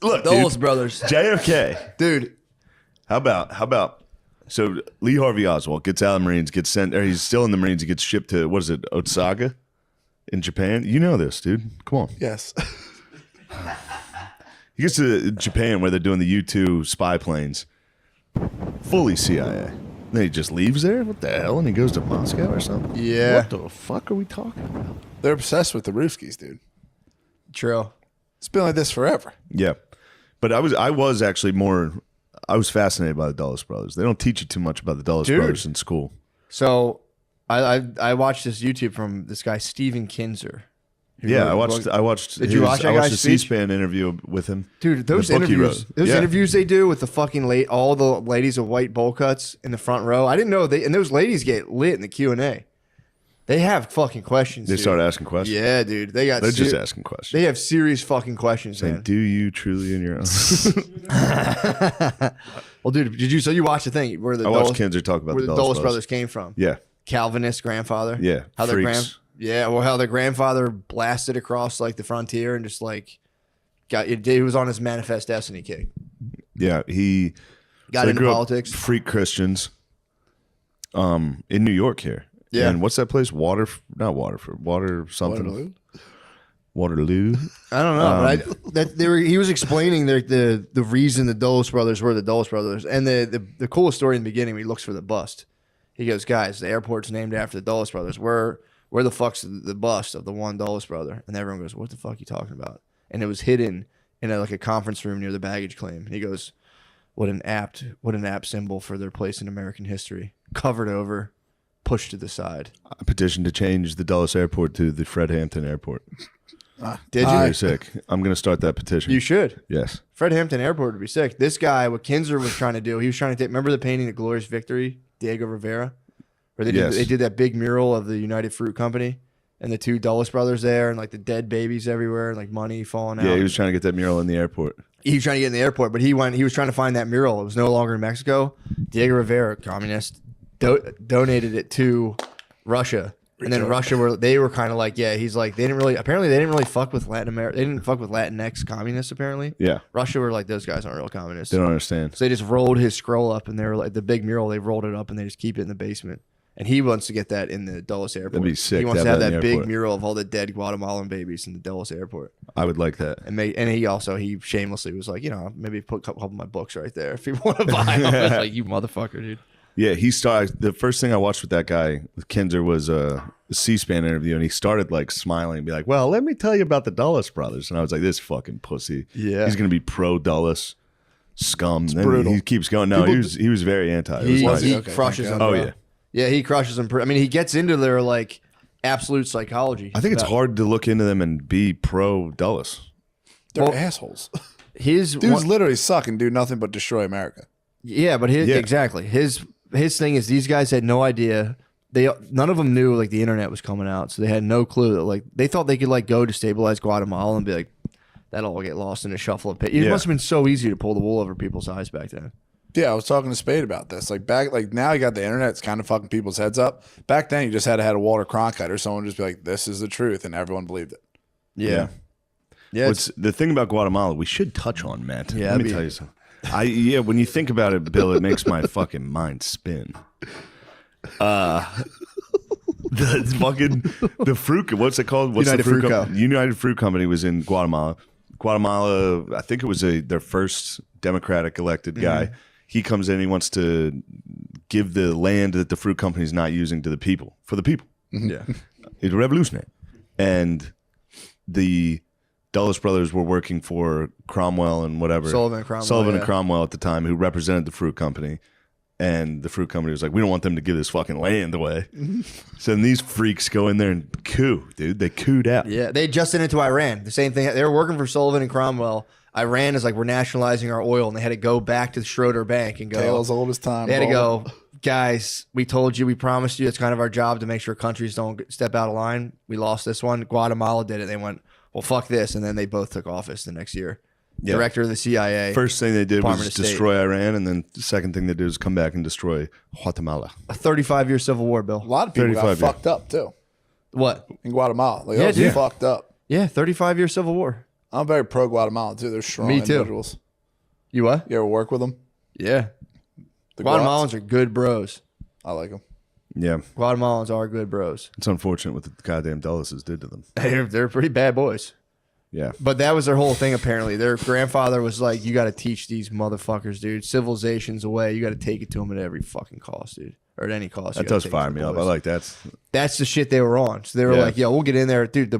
Look, Dulles brothers. JFK. Dude. How about, so Lee Harvey Oswald gets out of the Marines, gets sent, or he's still in the Marines, he gets shipped to, what is it, Otsuka in Japan? You know this, dude. Come on. Yes. He gets to Japan where they're doing the U-2 spy planes. Fully CIA. Then he just leaves there? What the hell? And he goes to Moscow or something? Yeah. What the fuck are we talking about? They're obsessed with the Ruskies, dude. True. It's been like this forever. Yeah. But I was actually I was fascinated by the Dulles brothers. They don't teach you too much about the Dulles brothers in school. So I watched this YouTube from this guy, Steven Kinzer. Yeah, I watched. Did you watch that guy's the speech? C-SPAN interview with him, dude. Those interviews they do with the fucking all the ladies with white bowl cuts in the front row. I didn't know and those ladies get lit in the Q&A. They have fucking questions. They start asking questions. Yeah, dude. They're just asking questions. They have serious fucking questions. Saying, man. do you truly in your own? Well, dude, so you watched the thing where I watched Kinzer talk about where the Dulles brothers came from? Yeah, Calvinist grandfather. Yeah, how their grandfather blasted across like the frontier and just like he was on his manifest destiny kick. Yeah, he got into politics. Freak Christians, in New York here. Yeah, and what's that place? Water something. Waterloo. I don't know, but he was explaining the reason the Dulles brothers were the Dulles brothers, and the coolest story in the beginning. When he looks for the bust, he goes, "Guys, the airport's named after the Dulles brothers. Where the fuck's the bust of the one Dulles brother?" And everyone goes, "What the fuck are you talking about?" And it was hidden in a conference room near the baggage claim. And he goes, "What an apt symbol for their place in American history. Covered over, pushed to the side." I petitioned to change the Dulles Airport to the Fred Hampton Airport. Did you? Very sick. I'm going to start that petition. You should. Yes. Fred Hampton Airport would be sick. This guy, what Kinzer was trying to do, he was trying to take. Remember the painting, The Glorious Victory, Diego Rivera, where they did that big mural of the United Fruit Company and the two Dulles brothers there, and like the dead babies everywhere, and like money falling out. Yeah, he was trying to get that mural in the airport. He was trying to get in the airport, but he was trying to find that mural. It was no longer in Mexico. Diego Rivera, communist, donated it to Russia. And then Russia were kind of like, yeah, he's like, they didn't really fuck with Latin America. They didn't fuck with Latinx communists, apparently. Yeah. Russia were like, those guys aren't real communists. They don't understand. So they just rolled his scroll up, and they were like, the big mural, they rolled it up and they just keep it in the basement. And he wants to get that in the Dulles Airport. That'd be sick. He wants to have that big mural of all the dead Guatemalan babies in the Dulles Airport. I would like that. And he shamelessly was like, maybe put a couple of my books right there if you want to buy them. I was like, you motherfucker, dude. Yeah, he started. The first thing I watched with that guy, with Kinzer, was a C-SPAN interview, and he started like smiling and be like, "Well, let me tell you about the Dulles brothers." And I was like, "This fucking pussy. Yeah, he's gonna be pro Dulles scum." It's brutal. He keeps going. No, he was very anti. He crushes them. Oh yeah, yeah, he crushes them. I mean, he gets into their like absolute psychology. I think it's hard to look into them and be pro Dulles. They're assholes. His dudes literally suck and do nothing but destroy America. Yeah, but exactly his thing is these guys had no idea. None of them knew like the internet was coming out, so they had no clue that like they thought they could like go destabilize Guatemala and be like, that'll all get lost in a shuffle of paper. It must have been so easy to pull the wool over people's eyes back then. Yeah, I was talking to Spade about this. Like now you got the internet, it's kind of fucking people's heads up. Back then you just had to have a Walter Cronkite or someone just be like, this is the truth, and everyone believed it. Yeah. What's the thing about Guatemala we should touch on, Matt? Yeah, let me tell you something. When you think about it, Bill, it makes my fucking mind spin. The fruit, what's it called? What's United the fruit Fruit company? United Fruit Company was in Guatemala. I think it was their first Democratic elected guy. He comes in, he wants to give the land that the fruit company is not using to the people, for the people. Yeah. He's a revolutionary. And the Dulles brothers were working for Cromwell and whatever. Sullivan and Cromwell at the time, who represented the fruit company. And the fruit company was like, we don't want them to give this fucking land away. So then these freaks go in there and coup, dude. They cooed out. Yeah, they adjusted into Iran. The same thing. They were working for Sullivan and Cromwell. Iran is like, we're nationalizing our oil. And they had to go back to the Schroeder Bank and go. Tale as old as time. They had to go, guys, we told you, we promised you. It's kind of our job to make sure countries don't step out of line. We lost this one. Guatemala did it. They went, well, fuck this. And then they both took office the next year. Yeah. Director of the CIA. First thing they did Department was of State. destroy Iran, and then the second thing they did was come back and destroy Guatemala. A 35-year civil war, Bill. A lot of people got fucked up too. What? In Guatemala. Like, Yeah, that was fucked up. Yeah, 35-year civil war. I'm very pro Guatemala too. They're strong Me too. individuals. You what? You ever work with them? Yeah. The Guatemalans are good bros. I like them. Yeah, Guatemalans are good bros. it's unfortunate what the goddamn Dulles did to them. They're pretty bad boys. Yeah, But that was their whole thing, apparently. Their grandfather was like, you got to teach these motherfuckers, dude. Civilization's away. You got to take it to them at every fucking cost, dude. Or at any cost. that does fire me up. I like that. That's the shit they were on. So they were Yeah. like, yo, we'll get in there. Dude,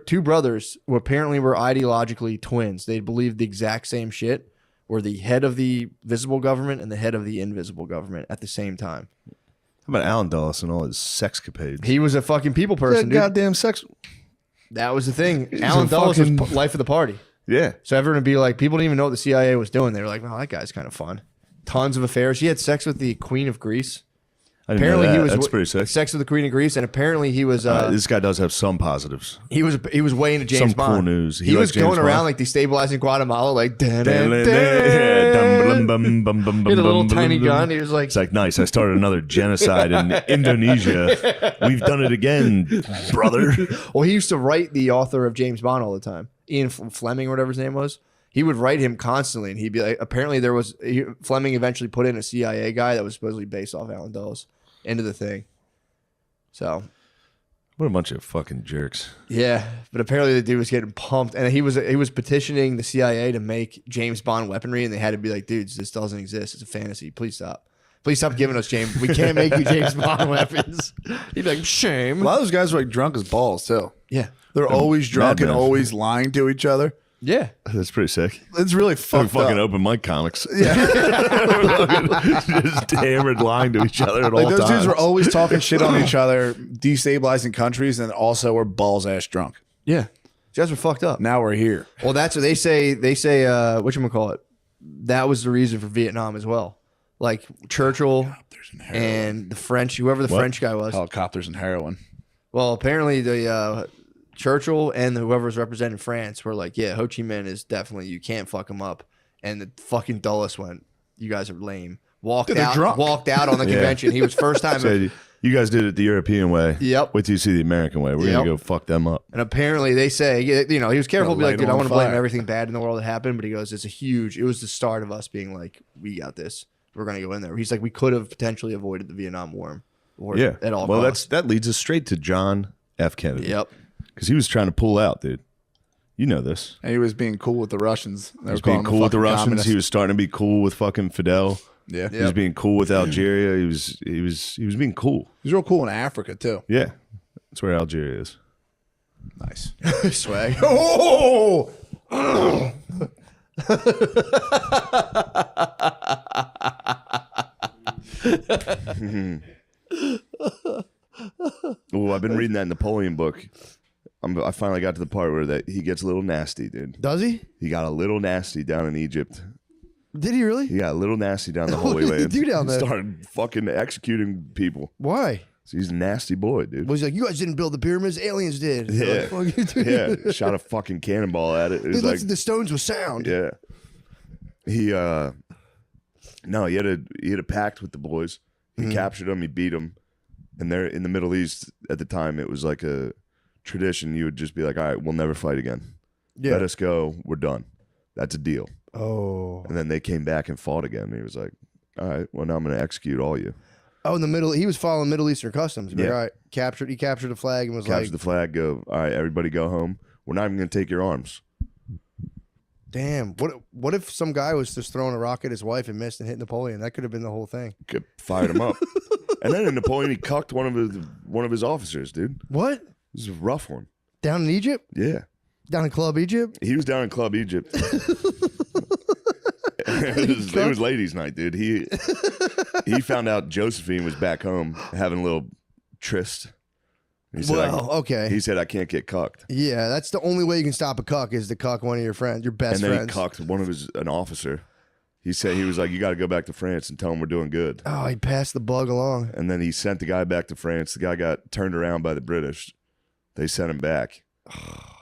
two brothers who apparently were ideologically twins. They believed the exact same shit. Were the head of the visible government and the head of the invisible government at the same time. How about Alan Dulles and all his sexcapades? He was a fucking people person, That dude. goddamn sex. That was the thing. He's Alan a Dulles fucking- was life of the party. Yeah, So everyone would be like, people didn't even know what the CIA was doing. They were like, well, that guy's kind of fun. Tons of affairs. He had sex with the Queen of Greece. I didn't know Apparently, that. he was That's pretty sick. sex with the Queen of Greece, and apparently he was This guy does have some positives. he was way into James Some Bond. cool news. He He was likes James going around Bond? like destabilizing Guatemala, like dun, Yeah, dun, dun. He had a little tiny gun. He was like, It's like, nice. I started another genocide in Indonesia. We've done it again, brother. well, he used to write the author of James Bond all the time, Ian Fleming or whatever his name was. He would write him constantly, and he'd be like, apparently Fleming eventually put in a CIA guy that was supposedly based off Alan Dulles into the thing. So What a bunch of fucking jerks. yeah, but apparently the dude was getting pumped, and he was petitioning the CIA to make James Bond weaponry, and they had to be like, dudes, this doesn't exist. It's a fantasy. Please stop. Please stop giving us James. We can't make you James Bond weapons. He'd be like, shame. A lot of those guys are like drunk as balls too. Yeah, They're always drunk and madmen. always lying to each other. yeah. That's pretty sick. It's really Fucking fucked up. open mic comics. Just hammered lying to each other at Like all those times. dudes were always talking shit on each other, destabilizing countries, and also were balls ass drunk. Yeah. These guys were fucked up. Now we're here. Well, that's what they say. They say, whatchamacallit, that was the reason for Vietnam as well. Like Churchill and the French, whoever the What? French guy was. Helicopters and heroin. Well, apparently the Churchill and whoever was representing France were like, yeah, Ho Chi Minh is definitely, you can't fuck him up. And the fucking Dulles went, you guys are lame. Walked Dude, they're out drunk. Walked out on the Yeah. convention. He was first time. Said, you guys did it the European way. Yep. Wait till you see the American way. We're Yep. going to go fuck them up. And apparently they say, you know, he was careful to be Light like, dude, I on want to blame fire. everything bad in the world that happened. But he goes, it was the start of us being like, we got this. We're going to go in there. He's like, we could have potentially avoided the Vietnam War. Yeah. At all well, costs. that leads us straight to John F. Kennedy. Yep. Because he was trying to pull out, dude. You know this. And he was being cool with the Russians. They He were was calling being him cool with the fucking Russians. communist. He was starting to be cool with fucking Fidel. Yeah. He was being cool with Algeria. He was being cool. He's real cool in Africa too. Yeah. That's where Algeria is. Nice. Swag. Oh! Oh, I've been reading that Napoleon book. I finally got to the part where that he gets a little nasty, dude. Does he? He got a little nasty down in Egypt. Did he really? He got a little nasty down the What Holy did he Land. do down there? Started fucking executing people. Why? So he's a nasty boy, dude. Was he like, you guys didn't build the pyramids, aliens did. Yeah. Fuck you, dude. Yeah, shot a fucking cannonball at it. It was Dude, like, the stones were sound. yeah. He no, he had a pact with the boys. He captured them, he beat them, and they're in the Middle East at the time. It was like a tradition. You would just be like, all right, we'll never fight again. Yeah. Let us go. We're done. That's a deal. Oh. And then they came back and fought again. And he was like, all right, well now I'm going to execute all you. Oh, in the middle, he was following Middle Eastern customs. Yeah. All right, he captured the flag and was Capture the flag. Go. All right, everybody go home. We're not even going to take your arms. damn, what if some guy was just throwing a rock at his wife and missed and hit Napoleon? That could have been the whole thing. Fired him up. And then in Napoleon, he cucked one of his officers, dude. What? This is a rough one. Down in Egypt? Yeah. Down in Club Egypt? He was down in Club Egypt. It was ladies' night, dude. He found out Josephine was back home having a little tryst. He said, Well, okay. He said, I can't get cucked. Yeah, that's the only way you can stop a cuck is to cuck one of your friends, your best And then friends. he cucked an officer. He said, he was like, you got to go back to France and tell him we're doing good. Oh, he passed the bug along. And then he sent the guy back to France. The guy got turned around by the British. They sent him back.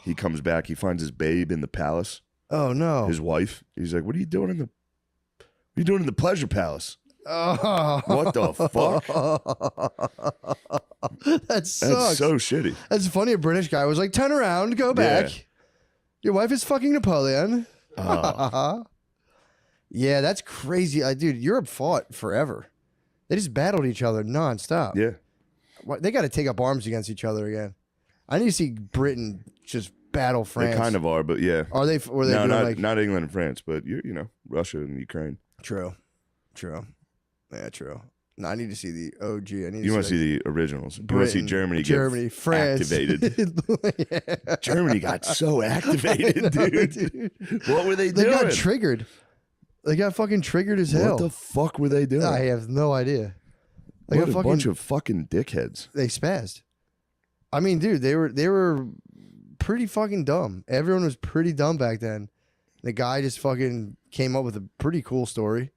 He comes back. He finds his babe in the palace. Oh no. His wife. He's like, what are you doing in the pleasure palace? Oh. What the fuck? That sucks. That's so shitty. That's funny. A British guy was like, turn around, go back. Your wife is fucking Napoleon. Yeah, that's crazy. Dude, Europe fought forever. They just battled each other nonstop. Yeah. They got to take up arms against each other again. I need to see Britain just battle France. They kind of are, but yeah. Are they? Or are they No, doing not England and France, but you know, Russia and Ukraine. True. Yeah, true. No, I need to see the OG. You want to see the originals. You want to see Germany France. activated. Yeah. Germany got so activated, dude. What were they They doing? got triggered. They got fucking triggered as hell. What the fuck were they doing? I have no idea. They What got a fucking, bunch of fucking dickheads. they spazzed. I mean, dude, they were pretty fucking dumb. Everyone was pretty dumb back then. The guy just fucking came up with a pretty cool story.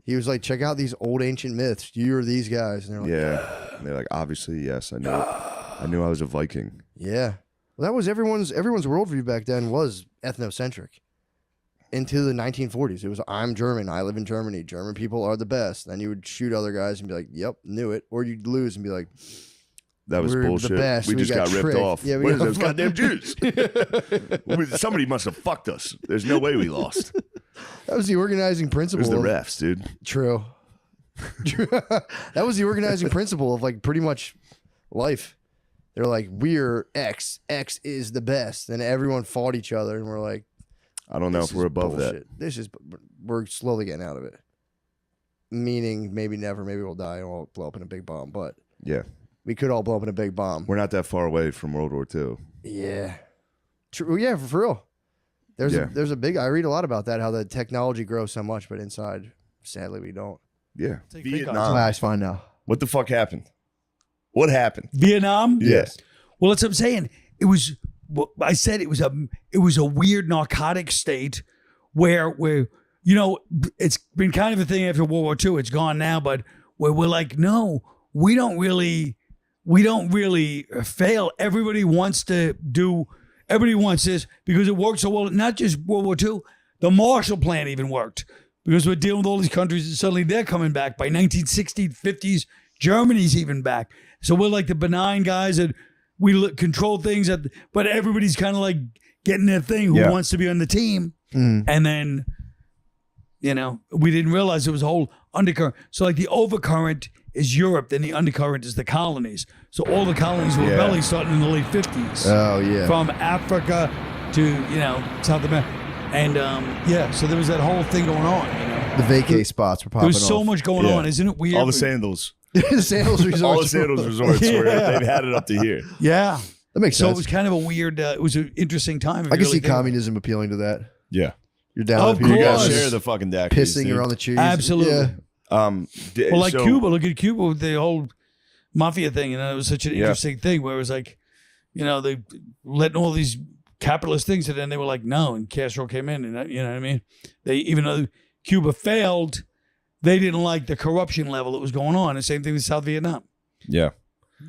He was like, check out these old ancient myths. You are these guys. And they're like, Yeah. And they're like, obviously, yes, I know. I knew I was a Viking. yeah. Well, that was everyone's worldview back then was ethnocentric. Into the 1940s. It was, I'm German. I live in Germany. German people are the best. Then you would shoot other guys and be like, yep, knew it. Or you'd lose and be like, That was we're the bullshit. best. We We just got got ripped tricked. off. Yeah, we What is got those goddamn Jews? Somebody must have fucked us. There's no way we lost. that was the organizing It principle. was the of- refs, dude. True. That was the organizing principle of like pretty much life. They're like, we're X. X is the best. And everyone fought each other. And we're like, I don't know this if we're is above bullshit. This is, we're slowly getting out of it. Meaning maybe never, maybe we'll die and we'll blow up in a big bomb. But that. Yeah. we could all blow up in a big bomb. We're not that far away from World War II. Yeah. True. Yeah, for real. There's Yeah. there's a big, I read a lot about that, how the technology grows so much, but inside, sadly, we don't. Yeah. Take Vietnam. That's fine now. What the fuck happened? What happened? Vietnam? Yes. Well, that's what I'm saying. It was. Well, I said it was a weird narcotic state where you know it's been kind of a thing after World War II. It's gone now, but where we're like, no, we don't really fail. Everybody wants this because it worked so well. Not just World War II, the Marshall Plan even worked because we're dealing with all these countries and suddenly they're coming back. By 1960s, 50s, Germany's even back. So we're like the benign guys that we control things, but everybody's kind of like getting their thing who Yeah. wants to be on the team. And then, you know, we didn't realize there was a whole undercurrent. So like the overcurrent is Europe, then the undercurrent is the colonies. So all the colonies were Yeah. rebelling starting in the late 50s. Oh, yeah. From Africa to, you know, South America. And yeah, so there was that whole thing going on, you know. The vacay spots were popping There was so off. much going Yeah. on, isn't it weird? All the sandals. The sandals resorts. All the sandals resorts were, Yeah. they've had it up to here. Yeah. That makes So it sense. was kind of a weird, it was an interesting time. if I you can really see think about it. communism appealing to that. Yeah. You're down Of if you're You course. gotta share the fucking daiquiris, pissing dude. around the cheese. Absolutely. Yeah. Well, like so- Cuba, look at Cuba with the whole mafia thing. You know, it was such an Yeah. interesting thing where it was like, you know, they letting all these capitalist things, and then they were like, no, and Castro came in, and you know what I mean? They, even though Cuba failed, they didn't like the corruption level that was going on. The same thing with South Vietnam. Yeah.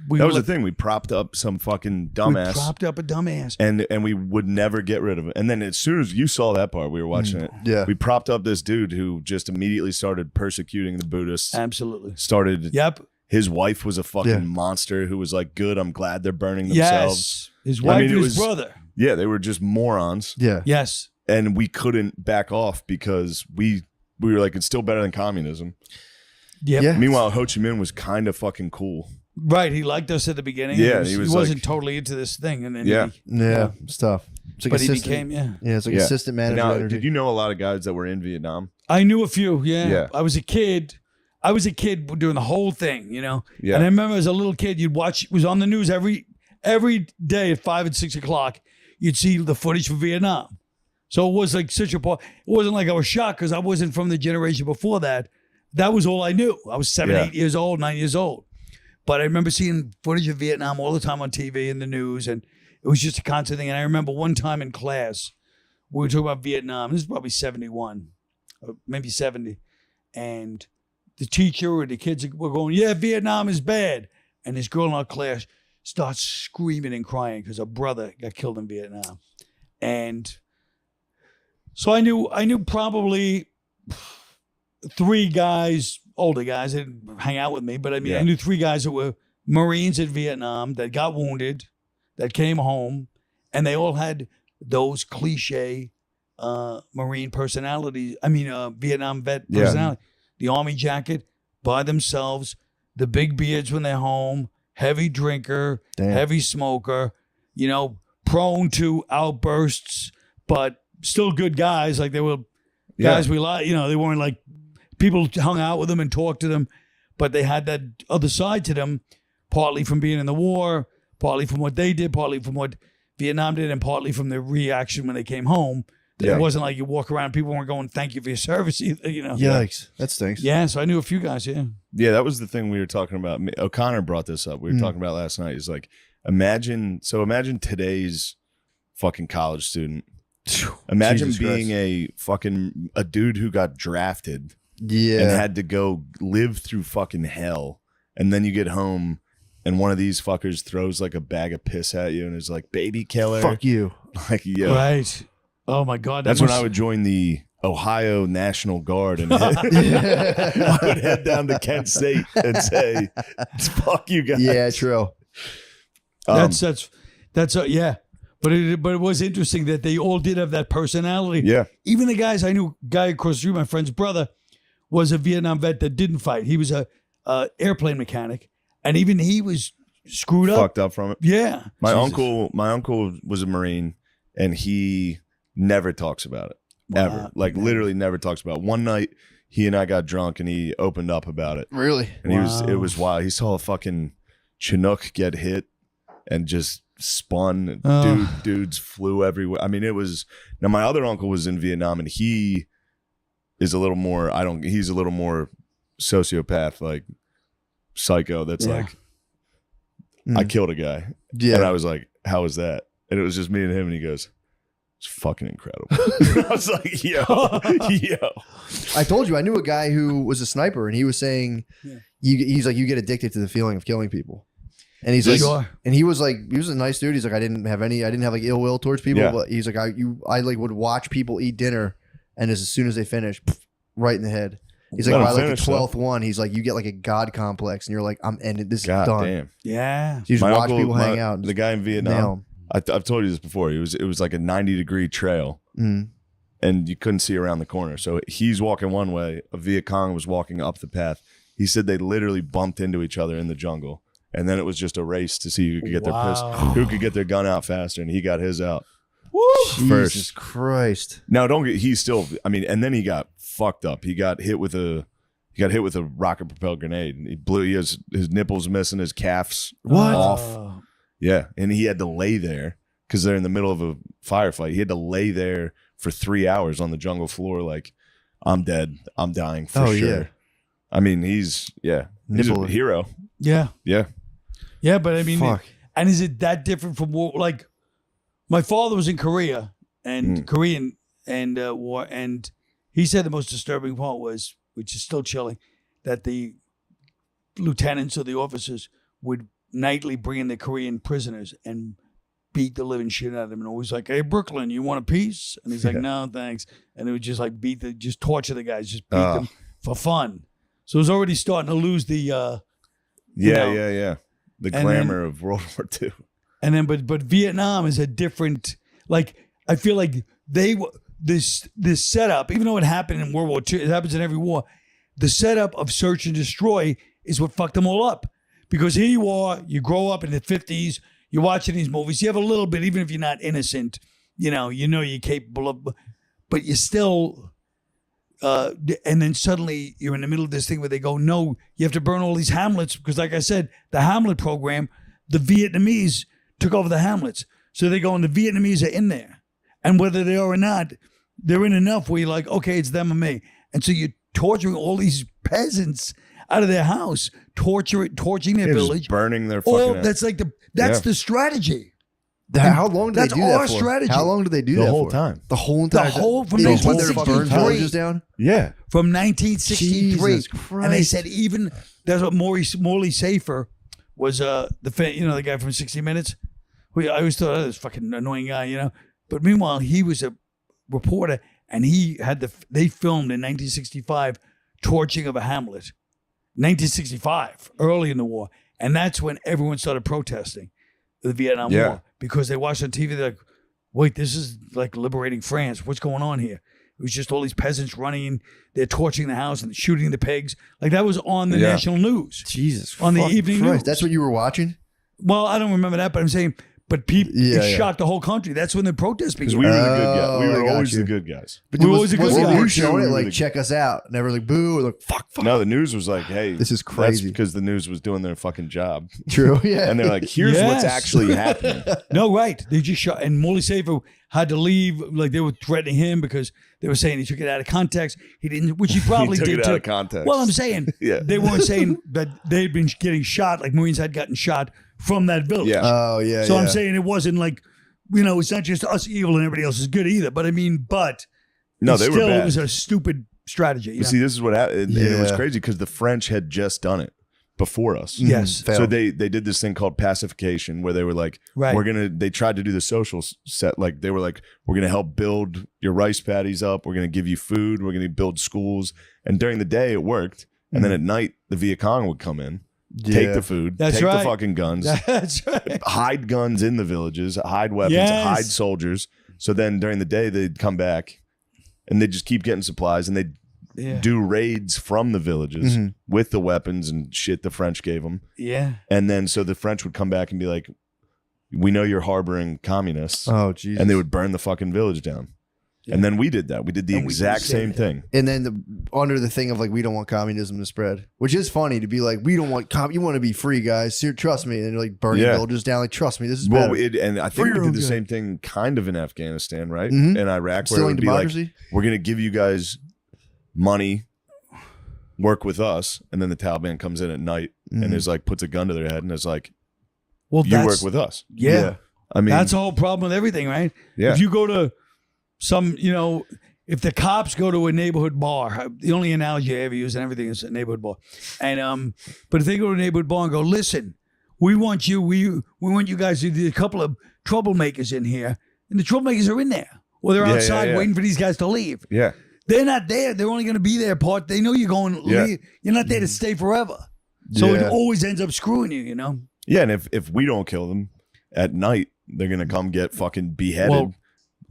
We That was the let- thing. We propped up some fucking We dumbass. propped up a dumbass. and we would never get rid of it. And then as soon as you saw that part, we were watching it. Yeah. We propped up this dude who just immediately started persecuting the Buddhists. Absolutely. Started. Yep. His wife was a fucking Yeah. monster who was like, "Good, I'm glad they're burning themselves." Yes. His wife mean, it and his was- brother. Yeah, they were just morons, Yeah. Yes. and we couldn't back off because we were like, "It's still better than communism." Yep. Yeah. Meanwhile, Ho Chi Minh was kind of fucking cool. Right. He liked us at the beginning. Yeah, He he wasn't was like- totally into this thing. And then Yeah. Yeah. It's tough. It's like but he assistant. became, yeah. Yeah, it's like Yeah. assistant manager. Now, energy. did you know a lot of guys that were in Vietnam? I knew a few. Yeah. Yeah. I was a kid doing the whole thing, you know? Yeah. And I remember as a little kid, you'd watch, it was on the news every day at 5 and 6 o'clock, you'd see the footage from Vietnam. So it was like such a part. It wasn't like I was shocked because I wasn't from the generation before that. That was all I knew. I was 7, Yeah. 8 years old, 9 years old. But I remember seeing footage of Vietnam all the time on TV and the news, and it was just a constant thing. And I remember one time in class, we were talking about Vietnam. This is probably 71, or maybe 70. And the teacher or the kids were going, yeah, Vietnam is bad. And this girl in our class starts screaming and crying because her brother got killed in Vietnam. And so I knew probably 3 guys, older guys, that didn't hang out with me, but I mean, Yeah. I knew 3 guys that were Marines in Vietnam that got wounded, that came home, and they all had those cliche Marine personalities. I mean, Vietnam vet personality. The army jacket by themselves, the big beards when they're home, heavy drinker, heavy smoker, you know, prone to outbursts, but still good guys. Like they were guys we like, you know, they weren't like people hung out with them and talked to them, but they had that other side to them, partly from being in the war, partly from what they did, partly from what Vietnam did, and partly from their reaction when they came home. It wasn't like you walk around, people weren't going, thank you for your service either, you know. Yikes. That stinks. Yeah, so I knew a few guys, yeah. Yeah, that was the thing we were talking about. O'Connor brought this up. We were talking about last night. He's like, imagine today's fucking college student. Imagine Jesus being Christ. a dude who got drafted and Yeah. had to go live through fucking hell. And then you get home and one of these fuckers throws like a bag of piss at you and is like, baby killer. Fuck you. Like, yeah. Right. Oh my God. That's when I would join the Ohio National Guard and I would head down to Kent State and say, fuck you guys. Yeah, true. That's yeah. But it was interesting that they all did have that personality. Yeah. Even the guys I knew, guy across the street, my friend's brother, was a Vietnam vet that didn't fight. He was a airplane mechanic, and even he was screwed up. Fucked up from it. Yeah. My uncle was a Marine and he never talks about it. Ever. Like literally never talks about it. One night he and I got drunk and he opened up about it. Really? And it was wild. He saw a fucking Chinook get hit and just spun. Dudes flew everywhere. I mean, it was. Now my other uncle was in Vietnam and he is a little more. He's a little more sociopath, like psycho. That's like, I killed a guy. Yeah. And I was like, how was that? And it was just me and him. And he goes, it's fucking incredible. I was like, yo. I told you I knew a guy who was a sniper, and he was saying, he's like, you get addicted to the feeling of killing people. And he's like, and he was a nice dude. He's like, I didn't have like ill will towards people, but he's like, I like would watch people eat dinner, and as soon as they finish, right in the head. He's like, by like the 12th one, he's like, you get like a God complex, and you're like, I'm ended. This is done. Damn. Yeah. So you just watch people hang out. The guy in Vietnam. I've told you this before. It was like a 90-degree trail, and you couldn't see around the corner. So he's walking one way. A Viet Cong was walking up the path. He said they literally bumped into each other in the jungle, and then it was just a race to see who could get who could get their gun out faster, and he got his out. Woo! First. Jesus Christ! Now he's still. I mean, and then he got fucked up. He got hit with a rocket propelled grenade. And he blew. His nipples missing. His calves off. Yeah, and he had to lay there because they're in the middle of a firefight. He had to lay there for 3 hours on the jungle floor, like, I'm dead. I'm dying for sure. Yeah. I mean, he's a hero. Yeah. Yeah. Yeah, but I mean, and is it that different from war? Like, my father was in Korea and Korean and war, and he said the most disturbing part was, which is still chilling, that the lieutenants or the officers would nightly bring in the Korean prisoners and beat the living shit out of them, and always like, hey, Brooklyn, you want a piece? And he's like, no, thanks. And they would just like just torture the guys, just beat them for fun. So it was already starting to lose the the glamour of World War II. And then but Vietnam is a different, like, I feel like this setup, even though it happened in World War II, it happens in every war, the setup of search and destroy is what fucked them all up. Because here you are, you grow up in the 50s, you're watching these movies, you have a little bit, even if you're not innocent, you know you're capable of, but you're still, and then suddenly you're in the middle of this thing where they go, no, you have to burn all these Hamlets, because like I said, the Hamlet program, the Vietnamese took over the Hamlets. So they go, and the Vietnamese are in there. And whether they are or not, they're in enough where you're like, okay, it's them or me. And so you're torturing all these peasants out of their house, torching their village, burning their fucking. That's like the strategy. How long did they do that for? That's our strategy. How long did they do that the whole for? time? The whole entire from time. They just went there to burn 1963. villages down? Yeah. From 1963. Jesus Christ. And they said even, that's what Morley Safer was, the guy from 60 Minutes. I always thought, this fucking annoying guy, But meanwhile, he was a reporter, and they filmed in 1965 torching of a Hamlet. 1965, early in the war. And that's when everyone started protesting the Vietnam War. Because they watched on TV, they're like, wait, this is like liberating France. What's going on here? It was just all these peasants running. They're torching the house and shooting the pigs. Like that was on the national news. Jesus. On the evening news. That's what you were watching? Well, I don't remember that, but I'm saying, but people shot the whole country. That's when the protest began. Because we were the good guys. We I were got always you. the good guys. But We were always a good was the guy. news showing it We were like, the- check us out? Never like, boo, or like, fuck. No, the news was like, hey, This is That's crazy. because the news was doing their fucking job. True, yeah. And they're like, here's what's Yes. actually happening. No, right. They just shot. And Morley Safer had to leave. Like they were threatening him because they were saying he took it out of context. He didn't, which he probably took did it too. out of context. Well, I'm saying Yeah. they weren't saying that they'd been getting shot, like Marines had gotten shot from that village. Yeah. Oh, yeah. So yeah. I'm saying it wasn't like, it's not just us evil and everybody else is good either. But I mean, No, it's they were still, bad. it was a stupid strategy. you But know? see, this is what happened. And it was Yeah. crazy because the French had just done it before us. Yes. Failed. So they did this thing called pacification where they were like, Right. they tried to do the social set. Like they were like, we're going to help build your rice paddies up. We're going to give you food. We're going to build schools. And during the day it worked. And then at night the Viet Cong would come in, take the food, That's take right. the fucking guns, That's right. hide guns in the villages, hide weapons, Yes. hide soldiers. So then during the day they'd come back and they'd just keep getting supplies and they'd Yeah. do raids from the villages with the weapons and shit the French gave them. Yeah. And then so the French would come back and be like, we know you're harboring communists. Oh, Jesus. And they would burn the fucking village down. Yeah. And then we did that. We did the And we did exact the same same thing. And then under the thing of like, we don't want communism to spread, which is funny to be like, we don't want you want to be free, guys. Trust me. And you're like burning Yeah. villages down. Like, trust me, this is Well, better. and I For think your we own did the good. same thing kind of in Afghanistan, right? Mhm. In Iraq, where it Instilling would be like, democracy. we're going to give you guys money, work with us. And then the Taliban comes in at night and is like, puts a gun to their head and is like, Well, you work with us. Yeah. I mean, That's the whole problem with everything, right? Yeah. If you go to some, if the cops go to a neighborhood bar, the only analogy I ever use and everything is a neighborhood bar. And but if they go to a neighborhood bar and go, listen, we want you guys to do a couple of troublemakers in here, and the troublemakers are in there. Or they're Yeah, outside yeah. waiting for these guys to leave. yeah. They're not there. They're only going to be there part. They know you're going. Yeah. You're not there to stay forever. So it Yeah. always ends up screwing you. Yeah. And if we don't kill them at night, they're going to come get fucking beheaded. Well,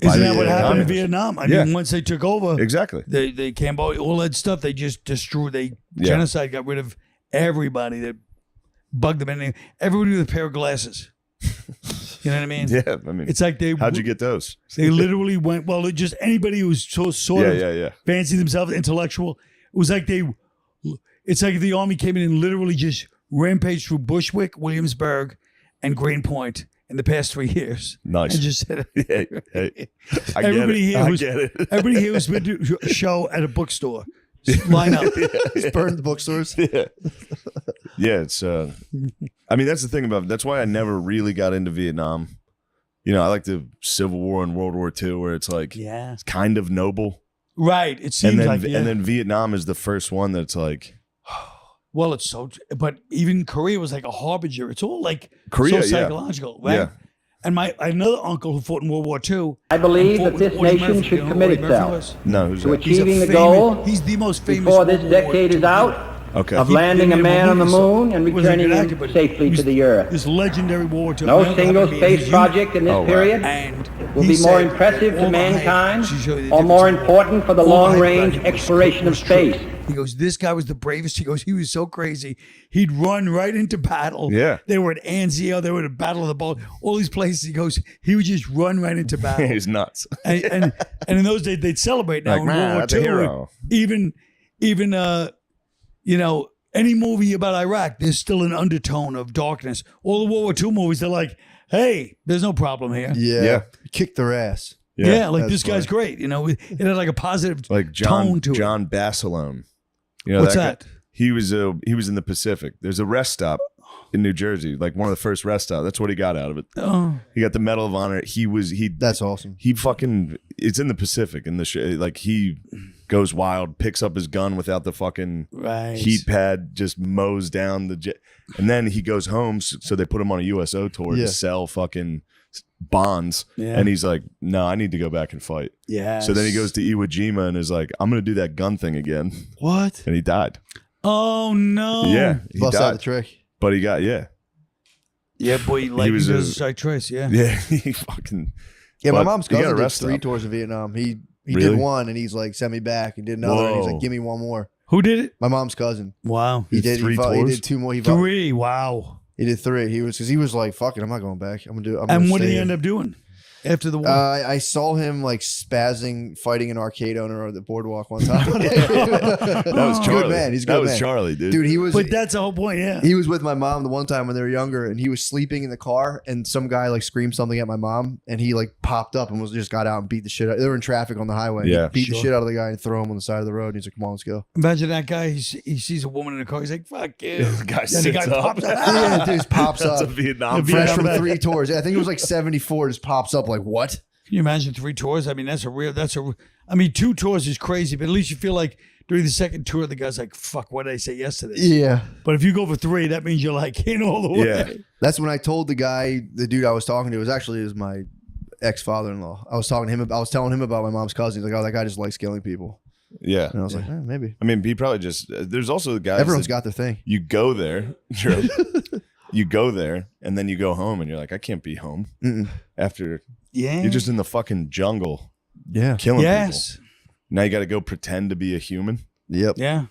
by Isn't the that what happened in communists. Vietnam? I Yeah. mean, once they took over, Exactly. they Cambodia, all that stuff, they just destroyed. Yeah. Genocide got rid of everybody that bugged them in. Everybody with a pair of glasses. You know what I mean? Yeah. I mean, It's like how'd you get those? They literally went. Well, just anybody who's so sort of Yeah. fancy themselves intellectual. It was like it's like the army came in and literally just rampaged through Bushwick, Williamsburg, and Greenpoint in the past 3 years. Nice. And just said, Hey, I everybody get it. here I was get it. everybody here was been to a show at a bookstore. Just line up. Just burn the bookstores. Yeah, it's I mean, that's the thing about that's why I never really got into Vietnam. I like the Civil War and World War II where it's like Yeah. it's kind of noble. Right. It seems And then like yeah. and then Vietnam is the first one that's like well, it's so. But even Korea was like a harbinger. It's all like Korea, so yeah. psychological, right? Yeah. And another uncle who fought in World War II. I believe and fought that this with Audie nation Murphy, should you know who commit Audie Murphy itself was? no, who's to that? He's a achieving the famous- goal He's the most famous. before this World War decade II is out Okay. of He landing a did man on the movie, so moon and he wasn't a returning good him actor, but safely he to was the earth. This legendary World War II. No man, single happened to be space his project in this Oh, wow. period and will he be more said impressive all to the hype, mankind to show you the or more difference. important for the All the hype long-range about him was- exploration of was true. space. He goes, this guy was the bravest. He goes, he was so crazy. He'd run right into battle. Yeah. They were at Anzio. They were at Battle of the Bulge. All these places. He goes, he would just run right into battle. He's nuts. and in those days, they'd celebrate. Now Like, in man, World War that's a II, hero. even any movie about Iraq, there's still an undertone of darkness. All the World War II movies, they're like, hey, there's no problem here. Yeah. Yeah. Kick their ass. Yeah, like that's this guy's great. It had like a positive Like tone to it. John Basilone. What's guy? that? He was in the Pacific. There's a rest stop in New Jersey, like one of the first rest stops. That's what he got out of it. Oh, He got the Medal of Honor. That's awesome. He fucking it's in the Pacific in the like he goes wild, picks up his gun without the fucking right. heat pad, just mows down the jet, and then he goes home. So they put him on a USO tour Yeah. to sell fucking bonds, Yeah. and he's like, "No, I need to go back and fight." Yeah. So then he goes to Iwo Jima and is like, "I'm gonna do that gun thing again," What? and he died. Oh no. Yeah, he Bust out the died, trick. but he got yeah. Yeah, boy, like was he a- does a side choice. Yeah. Yeah, he fucking Yeah, my But mom's you got cousin a did rest 3 stop. tours of Vietnam. He Really? did one, and he's like, send me back. He did another, and he's Whoa. like, give me one more. Who did it? My mom's cousin. Wow. He did 3 He tours? did 2 more. He 3. Wow. did 3. He was like, fuck it, I'm not going back. I'm gonna do it. And what did he end up doing after the war? I saw him like spazzing, fighting an arcade owner on the boardwalk one time. That was He's a Charlie. good man. He's a that good was man. Charlie, dude. Dude, he was. But that's the whole point, yeah. He was with my mom the one time when they were younger, and he was sleeping in the car, and some guy like screamed something at my mom, and he like popped up and just got out and beat the shit out. They were in traffic on the highway. Yeah. He beat the Sure. shit out of the guy and throw him on the side of the road. And he's like, "Come on, let's go." Imagine that guy. He sees a woman in a car. He's like, "Fuck you." The guy And the sits guy up. pops up. Yeah, dude, just pops That's a up. Vietnam. Fresh Vietnam from vet. 3 tours. I think it was like 74. Just pops up like what? Can you imagine 3 tours? I mean, I mean, 2 tours is crazy, but at least you feel like during the second tour, the guy's like, "Fuck, what did I say yesterday?" Yeah. But if you go for 3, that means you're like in all the way. Yeah. That's when I told the dude I was talking to, it was my ex-father-in-law. I was telling him about my mom's cousin. He's like, oh, that guy just likes killing people. Yeah. And I was like, maybe. I mean, he probably just. There's also the guys. Everyone's that got their thing. You go there. True. You go there, and then you go home, and you're like, I can't be home after. Yeah. You're just in the fucking jungle Yeah. killing Yes. people. Now you got to go pretend to be a human. Yep. Yeah.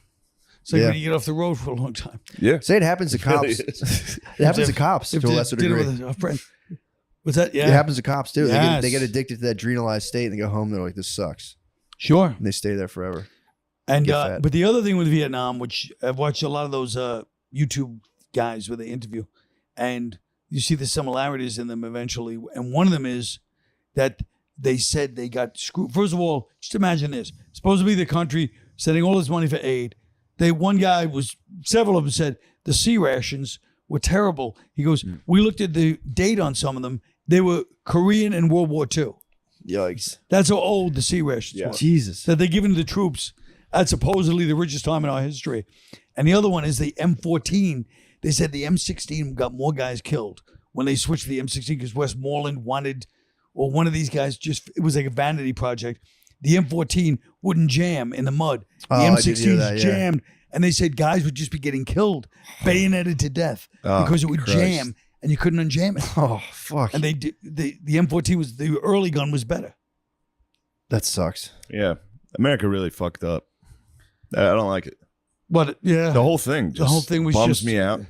It's like Yeah. when you get off the road for a long time. Yeah. Say it happens to cops. really It happens to cops to a lesser Did it degree. with a friend. What's that? Yeah. It happens to cops too. Yes. They get addicted to that adrenalized state and they go home. They're like, this sucks. Sure. And they stay there forever. And Get fat. but the other thing with Vietnam, which I've watched a lot of those YouTube guys where they interview, and you see the similarities in them eventually. And one of them is that they said they got screwed. First of all, just imagine this: supposed to be the country sending all this money for aid. Several of them said the sea rations were terrible. He goes, we looked at the date on some of them. They were Korean and World War II. Yikes. That's how old the sea rations were. Jesus. That they're giving to the troops at supposedly the richest time in our history. And the other one is the M14. They said the M16 got more guys killed when they switched to the M16 because Westmoreland wanted, or one of these guys it was like a vanity project. The M14 wouldn't jam in the mud. The I did hear M16 that, yeah. jammed, and they said guys would just be getting killed, bayoneted to death because it would Christ. jam and you couldn't unjam it. Oh, fuck. And the M14 was, the early gun was better. That sucks. Yeah. America really fucked up. I don't like it. But yeah, The whole thing just whole thing was bums just- me out.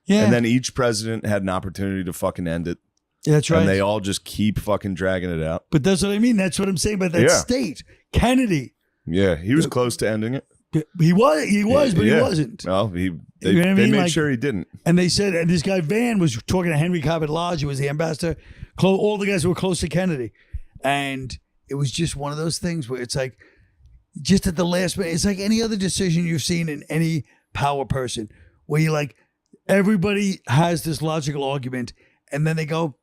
yeah, And then each president had an opportunity to fucking end it. yeah, that's right. And they all just keep fucking dragging it out. But that's what I mean. That's what I'm saying about that Yeah. state. Kennedy, Yeah. He was close to ending it. he was, but Yeah. he wasn't. Well, they You know what I they mean? made Like- sure he didn't. And they said, and this guy Van was talking to Henry Cabot Lodge, who was the ambassador. All the guys who were close to Kennedy, and it was just one of those things where it's like, just at the last minute, it's like any other decision you've seen in any power person, where you're like, everybody has this logical argument, and then they go,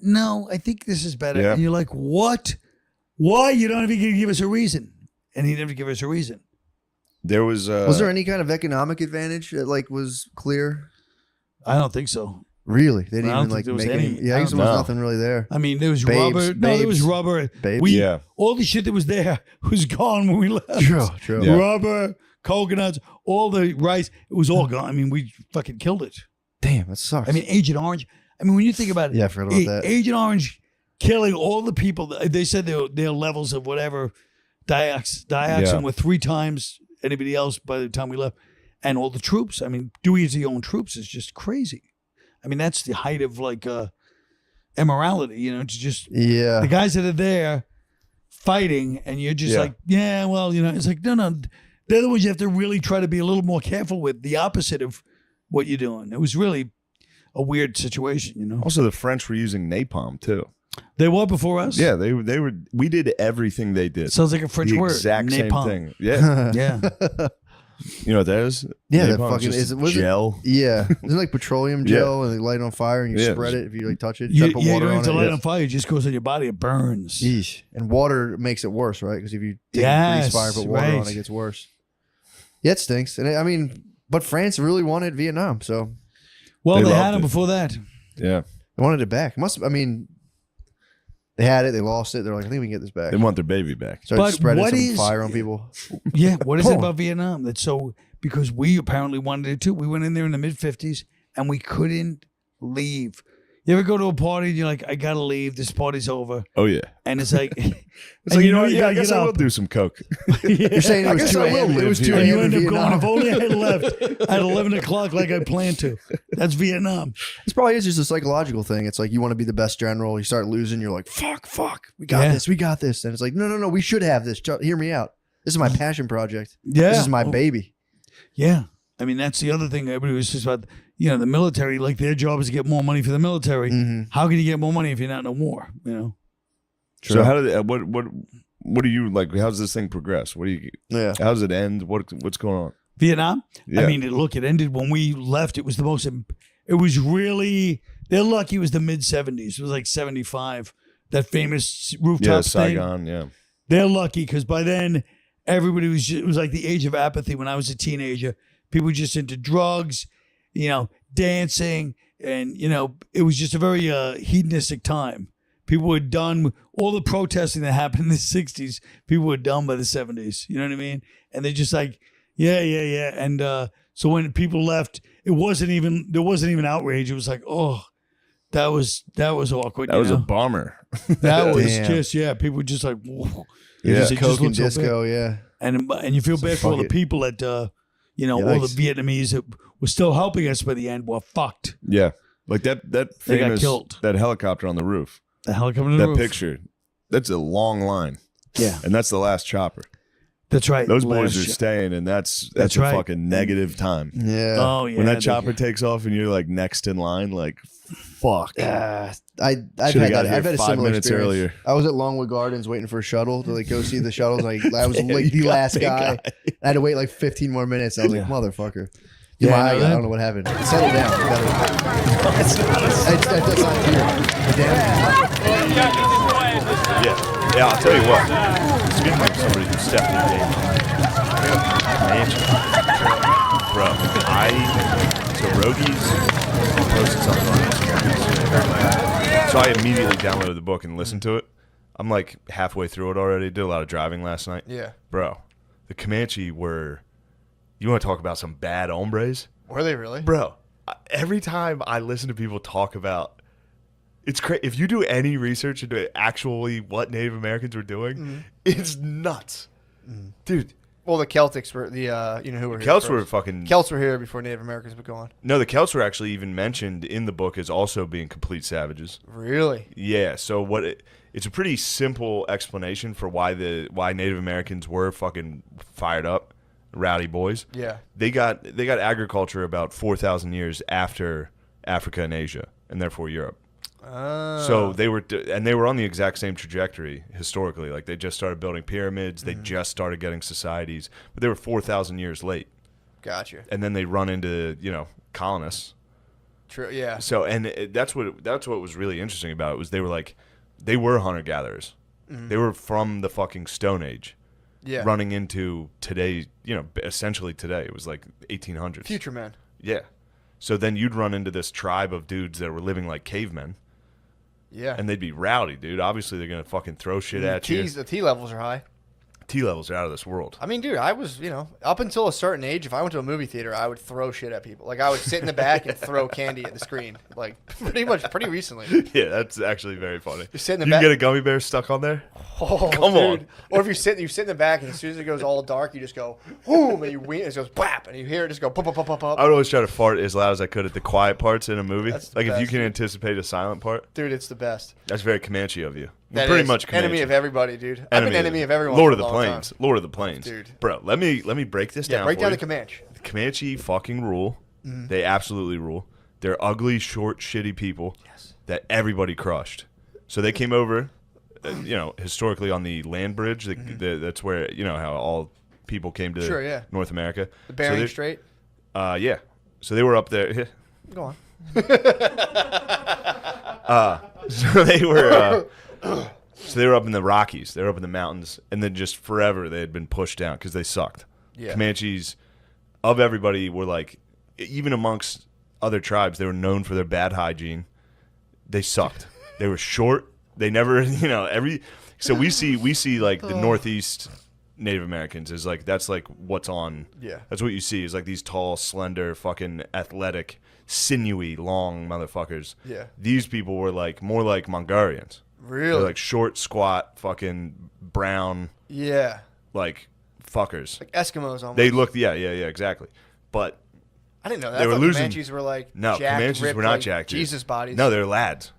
no, I think this is better. Yeah. And you're like, what? Why? You don't even give us a reason. And he never give us a reason. There was Was there any kind of economic advantage that like was clear? I don't think so. Really? They didn't I don't even like think there was make any- any. Yeah, I guess there was No. nothing really there. I mean, there was Babes, rubber. No, there was babes. rubber. Babes. Yeah. All the shit that was there was gone when we left. True. Yeah. Rubber, coconuts, all the rice, it was all gone. I mean, we fucking killed it. Damn, that sucks. I mean, Agent Orange. I mean, when you think about it, Yeah, I forgot about that. Agent Orange killing all the people. They said their levels of whatever dioxin were 3 times anybody else by the time we left, and all the troops. I mean, doing it to your own troops is just crazy. I mean, that's the height of like immorality. You know, to just yeah. the guys that are there fighting, and you're just Yeah. like, yeah, well, you know, it's like, no, they're the ones you have to really try to be a little more careful with, the opposite of what you're doing. It was really a weird situation, you know. Also, the French were using napalm too. They were before us. Yeah, they were. We did everything they did. Sounds like a French the word. exact Napalm. same thing. Yeah, Yeah. you know what that is? Yeah, that Napalm's fucking just was it- gel. Yeah. Isn't it like petroleum Yeah. gel and they light it on fire and you Yeah. spread it if you like touch it? You, Try to put you water don't have on to it. light Yeah. on fire. It just goes in your body. It burns. Yeesh. And water makes it worse, right? Because if you take a Yes, grease fire, put water on right. it, gets worse. Yeah, it stinks. And I mean, but France really wanted Vietnam, so Well, They they had loved them it. before that. Yeah, they wanted it back. I mean, they had it, they lost it. They're like, I think we can get this back. they want their baby back. Started But spreading what some is- fire on people. Yeah. What is it Cool. about Vietnam that's so? Because we apparently wanted it too. We went in there in the mid-50s and we couldn't leave. You ever go to a party and you're like, I gotta leave. This party's over. Oh yeah. And it's like, It's like, you know what? Yeah, I guess I will do some coke. You're saying it was 2 a.m. It was 2 And you a.m. end in up going, Vietnam. if only I had left at 11 o'clock like I planned to. That's Vietnam. This probably is just a psychological thing. It's like you want to be the best general. You start losing. You're like, fuck. We got this. We got this. And it's like, no. We should have this. Hear me out. This is my passion project. Yeah. This is my baby. Yeah. I mean, that's the other thing. Everybody was just about, the military, like their job is to get more money for the military. How can you get more money if you're not in a war, So how did what do you like? How's this thing progress? What do you? Yeah. How does it end? What's going on? Vietnam? Yeah. I mean, look, it ended when we left. It was the most, it was really, they're lucky it was the mid 70s. It was like 75, that famous rooftop thing. Saigon, yeah. They're lucky because by then, everybody it was like the age of apathy when I was a teenager. People were just into drugs, dancing, and, it was just a very hedonistic time. People were done, all the protesting that happened in the 60s, people were done by the 70s. You know what I mean? And they're just like, yeah. And so when people left, there wasn't even outrage. It was like, oh, that was awkward. That was a bummer. That was Damn. just, people were just like, whoa. Yeah. It just Coke and looked so bad. disco, yeah. And you feel bad for all the fuck it. people that, all the Yikes. Vietnamese that were still helping us by the end were fucked. Yeah, like that They got famous killed. that helicopter on the roof. The helicopter on the That roof. picture. That's a long line. Yeah. And that's the last chopper. That's right. Those boys Last are shot. staying, and that's That's a right. fucking negative time. Yeah. Oh, yeah. When that they- chopper takes off and you're like next in line, like fuck. I've Should've had got that. here I've had a 5 similar minutes experience. earlier. I was at Longwood Gardens waiting for a shuttle to like go see the shuttles. I was like the last guy. I had to wait like 15 more minutes. I was like, motherfucker. Yeah, I I know don't know what happened. Settle down. That's not here. Yeah, I'll tell you what. Speaking of somebody who stepped in the bro, Rogies posted something on Instagram. So I immediately downloaded the book and listened to it. I'm like halfway through it already. Did a lot of driving last night. Yeah. Bro, the Comanche were. You want to talk about some bad hombres? Were they really? Bro, every time I listen to people talk about, it's crazy. If you do any research into actually what Native Americans were doing, it's nuts, dude. Well, the Celtics were the who were here Celts were first. fucking. Celts were here before Native Americans were gone. No, the Celts were actually even mentioned in the book as also being complete savages. Really? Yeah. So it's a pretty simple explanation for why Native Americans were fucking fired up, rowdy boys. Yeah. They got agriculture about 4,000 years after Africa and Asia, and therefore Europe. So they were on the exact same trajectory historically. Like they just started building pyramids, they just started getting societies, but they were 4,000 years late. Gotcha. And then they run into colonists. True. Yeah. So that's what was really interesting about it was they were hunter gatherers. They were from the fucking Stone Age. Yeah. Running into today, essentially today. It was like 1800s. Future men. Yeah. So then you'd run into this tribe of dudes that were living like cavemen. Yeah. And they'd be rowdy, dude. Obviously, they're going to fucking throw shit at you. The T levels are high. T levels are out of this world. I mean, dude, I was, up until a certain age, if I went to a movie theater, I would throw shit at people. Like, I would sit in the back and throw candy at the screen. Like, pretty recently. Yeah, that's actually very funny. You sit in the you back. can get a gummy bear stuck on there? Oh, Come dude. on. Or if you sit in the back, and as soon as it goes all dark, you just go, boom, and you wing, and it goes, bap, and you hear it just go, pop, pop, pop, pop, pop. I would always try to fart as loud as I could at the quiet parts in a movie. That's the Like, if you best, can dude. anticipate a silent part, Dude, it's the best. that's very Comanche of you. That Pretty is much Comanche. enemy of everybody, dude. I've been enemy of everyone. Lord for of a the long Plains. time. Lord of the Plains. Dude. Bro, let me break this down. Yeah, break for down you. the Comanche. The Comanche fucking rule. They absolutely rule. They're ugly, short, shitty people that everybody crushed. So they came over, historically on the land bridge. That's where, how all people came to Sure, yeah. North America. The Bering so Strait. Yeah. So they were up there. Go on. So they were up in the Rockies. They were up in the mountains. And then just forever they had been pushed down because they sucked. Yeah. Comanches, of everybody, were like, even amongst other tribes, they were known for their bad hygiene. They sucked. They were short. They never, so we see like the Northeast Native Americans that's like what's on. Yeah. That's what you see is like these tall, slender, fucking athletic. sinewy, long motherfuckers. Yeah. These people were like more like Mongolians. Really? They're like short, squat, fucking brown, Yeah. like fuckers. Like Eskimos almost. They looked, yeah, exactly. But I didn't know that. they I were there losing- Comanches were like no, jacked, Comanches ripped, were not like jacked, dude. Jesus bodies. No, they're lads.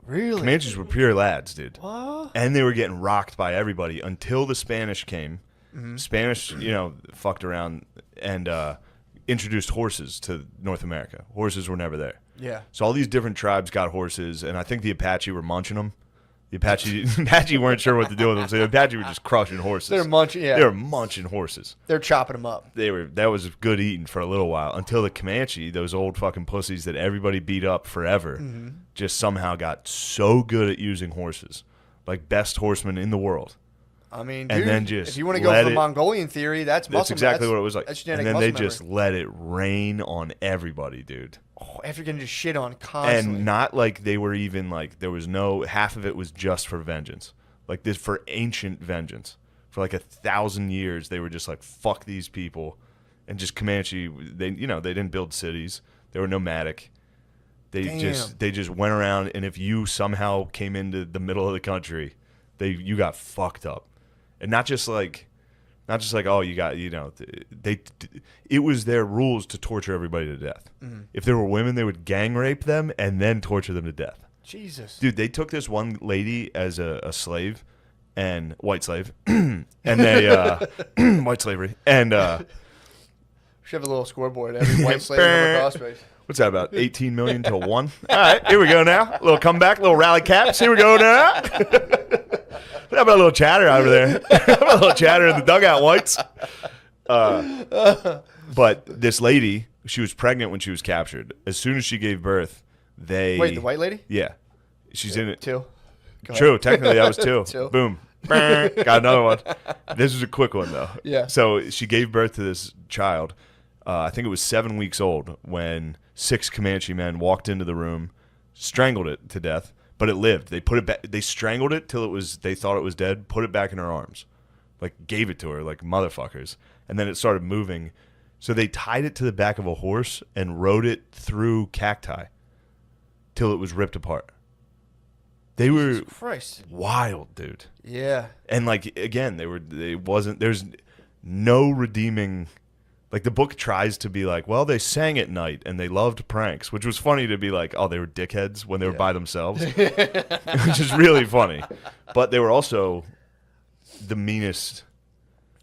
Really? Comanches were pure lads, dude. What? And they were getting rocked by everybody until the Spanish came. Spanish, fucked around and introduced horses to North America. Horses were never there. Yeah. So all these different tribes got horses, and I think the Apache were munching them. The Apache weren't sure what to do with them, so the Apache were just crushing horses. They're munching. Yeah. They were munching horses. They're chopping them up. That was good eating for a little while until the Comanche, those old fucking pussies that everybody beat up forever, just somehow got so good at using horses, like best horsemen in the world. I mean, And dude, then just if you want to go let for the it- Mongolian theory, that's muscle. That's exactly what it was like. That's And genetic then muscle they memory. just let it rain on everybody, dude. After getting just shit on constantly. And not like they were even like there was no half of it was just for vengeance, like this for ancient vengeance. For like 1,000 years, they were just like fuck these people, and just Comanche. They they didn't build cities. They were nomadic. They just went around, and if you somehow came into the middle of the country, you got fucked up, and not just like oh you got it was their rules to torture everybody to death. If there were women, they would gang rape them and then torture them to death. Jesus. Dude, they took this one lady as a slave, and white slave, and they white slavery, and Should have a little scoreboard. Every white slave in the crossface. what's that about 18 million to 1? All right, here we go now. A little comeback, little rally caps. Here we go now. How about a little chatter over there? How about a little chatter in the dugout, whites? But this lady, she was pregnant when she was captured. As soon as she gave birth, Wait, the white lady? Yeah. She's in it. 2. Go ahead. True. Technically, that was 2. 2. Boom. Got another one. This was a quick one, though. Yeah. So she gave birth to this child. I think it was 7 weeks old when 6 Comanche men walked into the room, strangled it to death, but it lived. They put it back. They strangled it till they thought it was dead, put it back in her arms, like gave it to her like motherfuckers. And then it started moving. So they tied it to the back of a horse and rode it through cacti till it was ripped apart. They were Jesus Christ. wild, dude. Yeah. And like again, there's no redeeming. Like the book tries to be like, well, they sang at night and they loved pranks, which was funny to be like, oh, they were dickheads when they were by themselves, which is really funny. But they were also the meanest.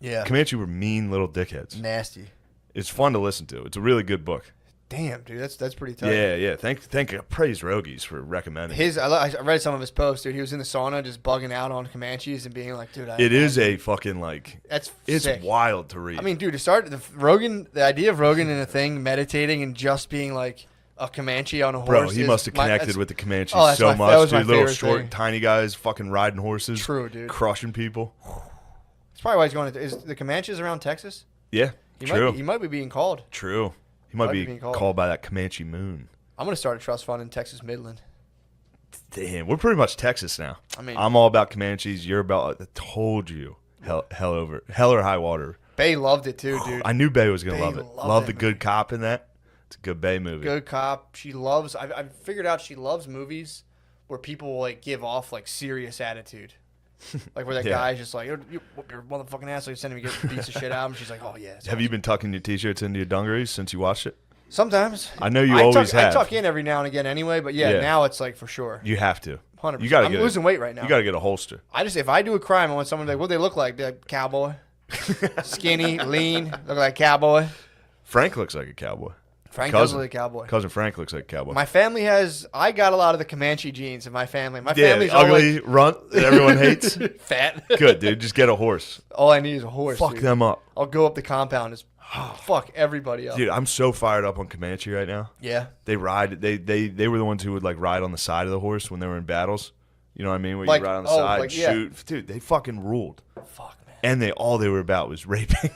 Yeah. Comanche were mean little dickheads. Nasty. It's fun to listen to. It's a really good book. Damn, dude, that's pretty tough. Yeah. Praise Rogies for recommending. I read some of his posts, dude. He was in the sauna just bugging out on Comanches and being like, dude, It is a fucking like. That's It's sick. wild to read. I mean, dude, to start the idea of Rogan in a thing, meditating and just being like a Comanche on a horse. bro, he is must have my- connected that's- with the Comanches Oh, that's so my- that was much, my dude. Little favorite short, thing. tiny guys fucking riding horses. True, dude. Crushing people. That's probably why he's going to. Is the Comanches around Texas? Yeah, true. He might be being called. True. He might be being called by that Comanche moon. I'm gonna start a trust fund in Texas Midland. Damn, we're pretty much Texas now. I mean- I'm all about Comanches. You're about. I told you, hell or high water. Bay loved it too, dude. I knew Bay was gonna Bay love it. loved Love it, the man. good cop in that. It's a good Bay movie. Good cop. She loves. I've figured out she loves movies where people like give off like serious attitude. Like where that Yeah. guy's just like, you whoop your motherfucking ass, like sending me get beats the shit out of him. She's like, oh yeah. it's Have you been tucking your t-shirts into your dungarees since you watched it? Sometimes. I know you always I have. tuck in every now and again anyway, but yeah, Yeah. now it's like for sure. You have to. 100%. You gotta I'm get losing weight right now. You got to get a holster. If I do a crime, I want someone to be like, what do they look like? They're like cowboy, skinny, lean, look like a cowboy. Frank looks like a cowboy. Frank Cousin. does look like a cowboy. Cousin Frank looks like a cowboy. My family I got a lot of the Comanche genes in my family. My yeah, family's all ugly runt that everyone hates. like fat. Good, dude. Just get a horse. All I need is a horse. Fuck dude. them up. I'll go up the compound and fuck everybody up. Dude, I'm so fired up on Comanche right now. Yeah. They ride. They were the ones who would like ride on the side of the horse when they were in battles. You know what I mean? Where Like, you ride on the oh, side, like, yeah. shoot. Dude, they fucking ruled. Fuck, man. And they were about was raping.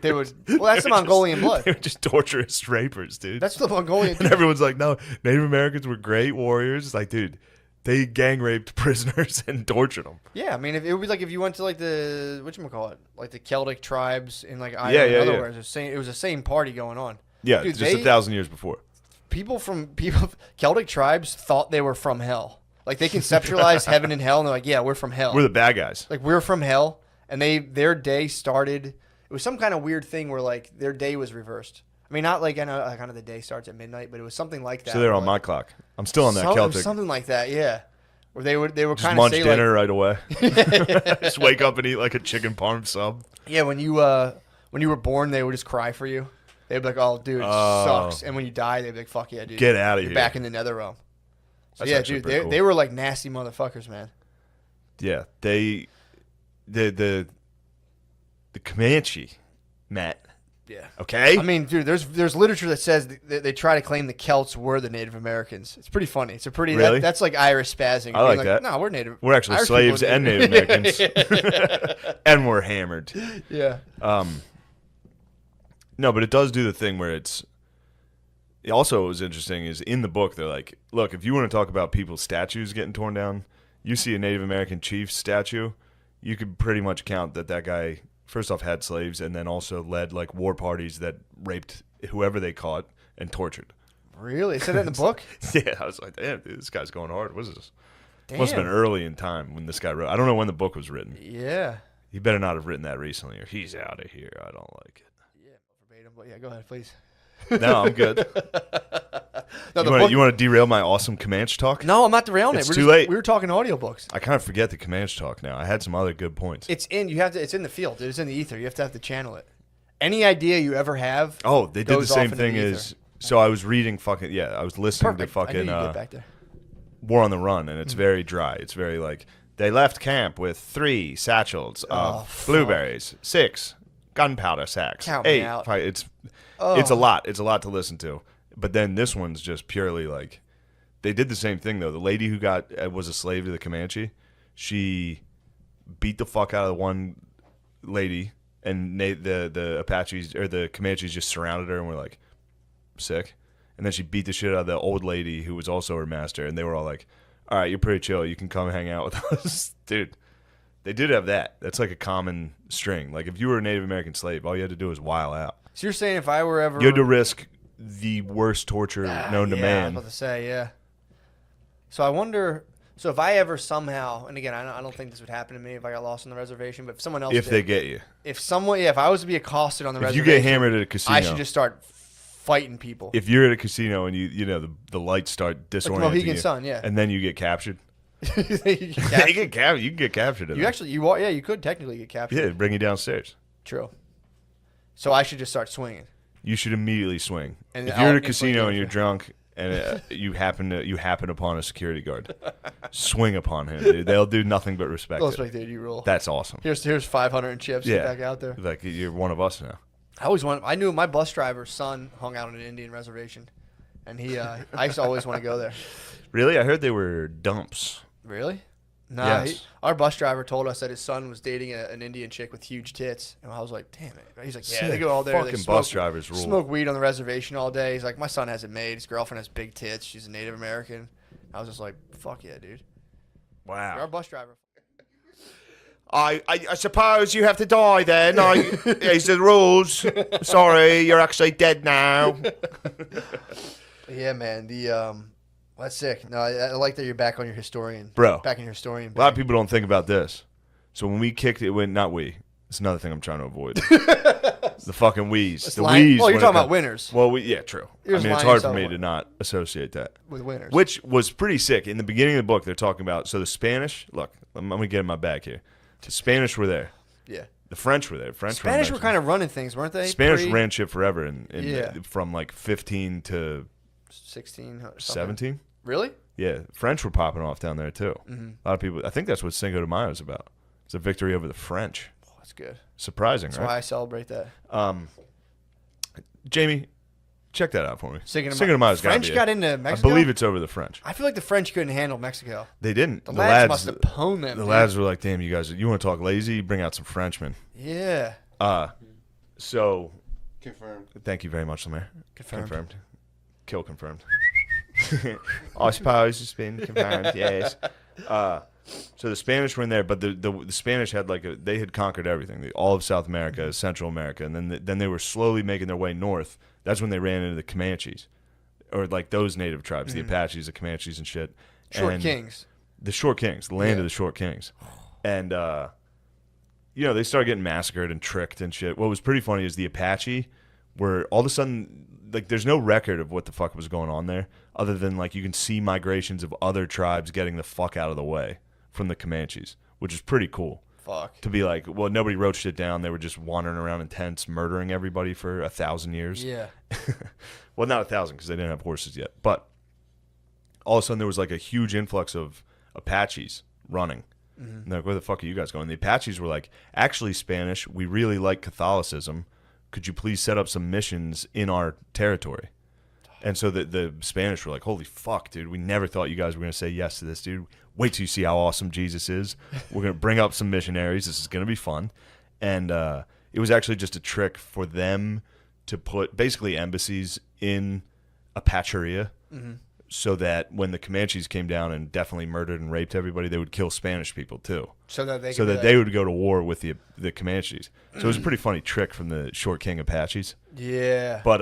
They would. Well, that's the Mongolian blood. They were just torturous rapers, dude. That's the Mongolian. And everyone's like, no, Native Americans were great warriors. It's like, dude, they gang raped prisoners and tortured them. Yeah, I mean, it would be like if you went to like the whatchamacallit, like the Celtic tribes in like Ireland. Yeah. In other words, it was the same party going on. Yeah, Dude, just 1,000 years before. Celtic tribes thought they were from hell. Like they conceptualized heaven and hell, and they're like, yeah, we're from hell. We're the bad guys. Like we're from hell, and their day started. It was some kind of weird thing where like their day was reversed. I mean, not like I know kind of the day starts at midnight, but it was something like that. So they're on like, my clock. I'm still on that Celtic. Something like that, yeah. Where they were Just kind of munch say dinner like, right away. Just wake up and eat like a chicken parm sub. yeah, when you were born, they would just cry for you. They'd be like, "Oh, dude, it sucks." And when you die, they'd be like, "Fuck yeah, dude, Get out of you're here." back in the nether realm." So That's yeah, actually dude, pretty they cool. were like nasty motherfuckers, man. Yeah, the Comanche, Matt. Yeah. Okay. I mean, dude, there's literature that says they try to claim the Celts were the Native Americans. It's pretty funny. It's a pretty Really? that's like Irish spazzing. I like that. No, we're Native. We're actually Irish slaves people are and Native Americans, and we're hammered. Yeah. No, but it does do the thing where also what was interesting is in the book they're like, look, if you want to talk about people's statues getting torn down, you see a Native American chief statue, you could pretty much count that guy first off had slaves and then also led like war parties that raped whoever they caught and tortured. Really? It said that in the book? Yeah, I was like, damn, dude, this guy's going hard. What is this? Damn. Must have been early in time when this guy wrote. I don't know when the book was written. Yeah. He better not have written that recently, or he's out of here. I don't like it. Yeah, verbatim. But yeah, go ahead, please. No, I'm good. No, You want to derail my awesome Comanche talk? No, I'm not derailing It's it. too late. We were talking audiobooks. I kind of forget the Comanche talk now. I had some other good points. It's in the field. It's in the ether. You have to channel it. Any idea you ever have? Oh, they did the goes same off into thing the as. So I was reading I was listening Perfect. to I knew fucking you'd get back there. War on the Run, and it's very dry. It's very like they left camp with 3 satchels of fuck. blueberries, 6 gunpowder sacks, Count me 8. out. It's a lot. It's a lot to listen to. But then this one's just purely like they did the same thing though. The lady who was a slave to the Comanche, she beat the fuck out of the one lady, and the Apaches or the Comanches just surrounded her and were like sick. And then she beat the shit out of the old lady who was also her master, and they were all like, "All right, you're pretty chill. You can come hang out with us, dude." They did have that. That's like a common string. Like if you were a Native American slave, all you had to do was while out. So you're saying if I were ever You had to risk the worst torture known to I was man. about to say, yeah. So I wonder. So if I ever somehow, and again, I don't think this would happen to me if I got lost on the reservation, but if someone else If did, they get you, if I was to be accosted on the if you reservation, get hammered at a casino, I should just start fighting people. if you're at a casino and the lights start disorienting Mohegan you, Sun, yeah. and then you get captured. You You can get captured. In that. you could technically get captured. Yeah, bring you downstairs. True. So I should just start swinging. You should immediately swing. And If you're at I'll a casino inflict and you're damage. drunk and you happen upon a security guard, swing upon him, dude. They'll do nothing but respect Let's it. like, dude, you rule. That's awesome. Here's 500 in chips. Yeah. Get back out there. Like you're one of us now. I knew my bus driver's son hung out on an Indian reservation, and I used to always want to go there. Really? I heard they were dumps. Really? Nah, Yes. our bus driver told us that his son was dating an Indian chick with huge tits, and I was like, "Damn it!" He's like, "Yeah, they Sick. go all there. They Fucking smoke, bus drivers rule. Smoke weed on the reservation all day." He's like, "My son has it made. His girlfriend has big tits. She's a Native American." I was just like, "Fuck yeah, dude!" Our Wow. bus driver. I suppose you have to die then. These are the rules. Sorry, you're actually dead now. Yeah, man. That's sick. No, I like that you're back on your historian, Bro. Back in your historian. A lot of people don't think about this. So when we kicked it, not we. It's another thing I'm trying to avoid. The fucking wees. The wees. Oh, when you're it talking about comes- winners Well, yeah, true. You're I mean, just it's lying hard for yourself me away. to not associate that. with winners. Which was pretty sick. In the beginning of the book, they're talking about, so the Spanish, look, I'm going to get in my bag here. The Spanish were there. Yeah. The French were there. Spanish were kind of running things, weren't they? Spanish ran shit forever, Yeah. from like 15 to 16 or something. 17. Really? Yeah, French were popping off down there too. Mm-hmm. A lot of people. I think that's what Cinco de Mayo is about. It's a victory over the French. Oh, that's good. Surprising, That's right? why I celebrate that. Jamie, check that out for me. Cinco de Cinco de Mayo's French gotta be got it. into I Mexico. believe it's over the French. I feel like the French couldn't handle Mexico. They didn't. The lads must have pwned them. The dude. lads were like, "Damn, you guys, you want to talk lazy? Bring out some Frenchmen." Yeah. So Confirmed. thank you very much, Lemire. Confirmed. Kill confirmed. I suppose it's been confirmed. Yes. So the Spanish were in there, but the Spanish had they had conquered everything, all of South America, Central America, and then they were slowly making their way north. That's when they ran into the Comanches, or like those native tribes, the Apaches, the Comanches, and shit. Short Kings. The Short Kings, the land of the Short Kings, and they started getting massacred and tricked and shit. What was pretty funny is the Apache, where all of a sudden, like, there's no record of what the fuck was going on there, other than like you can see migrations of other tribes getting the fuck out of the way from the Comanches, which is pretty cool. Fuck. To be like, well, nobody wrote shit down. They were just wandering around in tents, murdering everybody for 1,000 years. Yeah. Well, not 1,000 because they didn't have horses yet. But all of a sudden, there was like a huge influx of Apaches running. And they're like, where the fuck are you guys going? And the Apaches were like, actually, Spanish, we really like Catholicism. Could you please set up some missions in our territory? And so the Spanish were like, holy fuck, dude. We never thought you guys were going to say yes to this, dude. Wait till you see how awesome Jesus is. We're going to bring up some missionaries. This is going to be fun. And it was actually just a trick for them to put basically embassies in Apacheria so that when the Comanches came down and definitely murdered and raped everybody, they would kill Spanish people too. So that they would go to war with the Comanches. So it was a pretty funny trick from the Short King Apaches. Yeah. But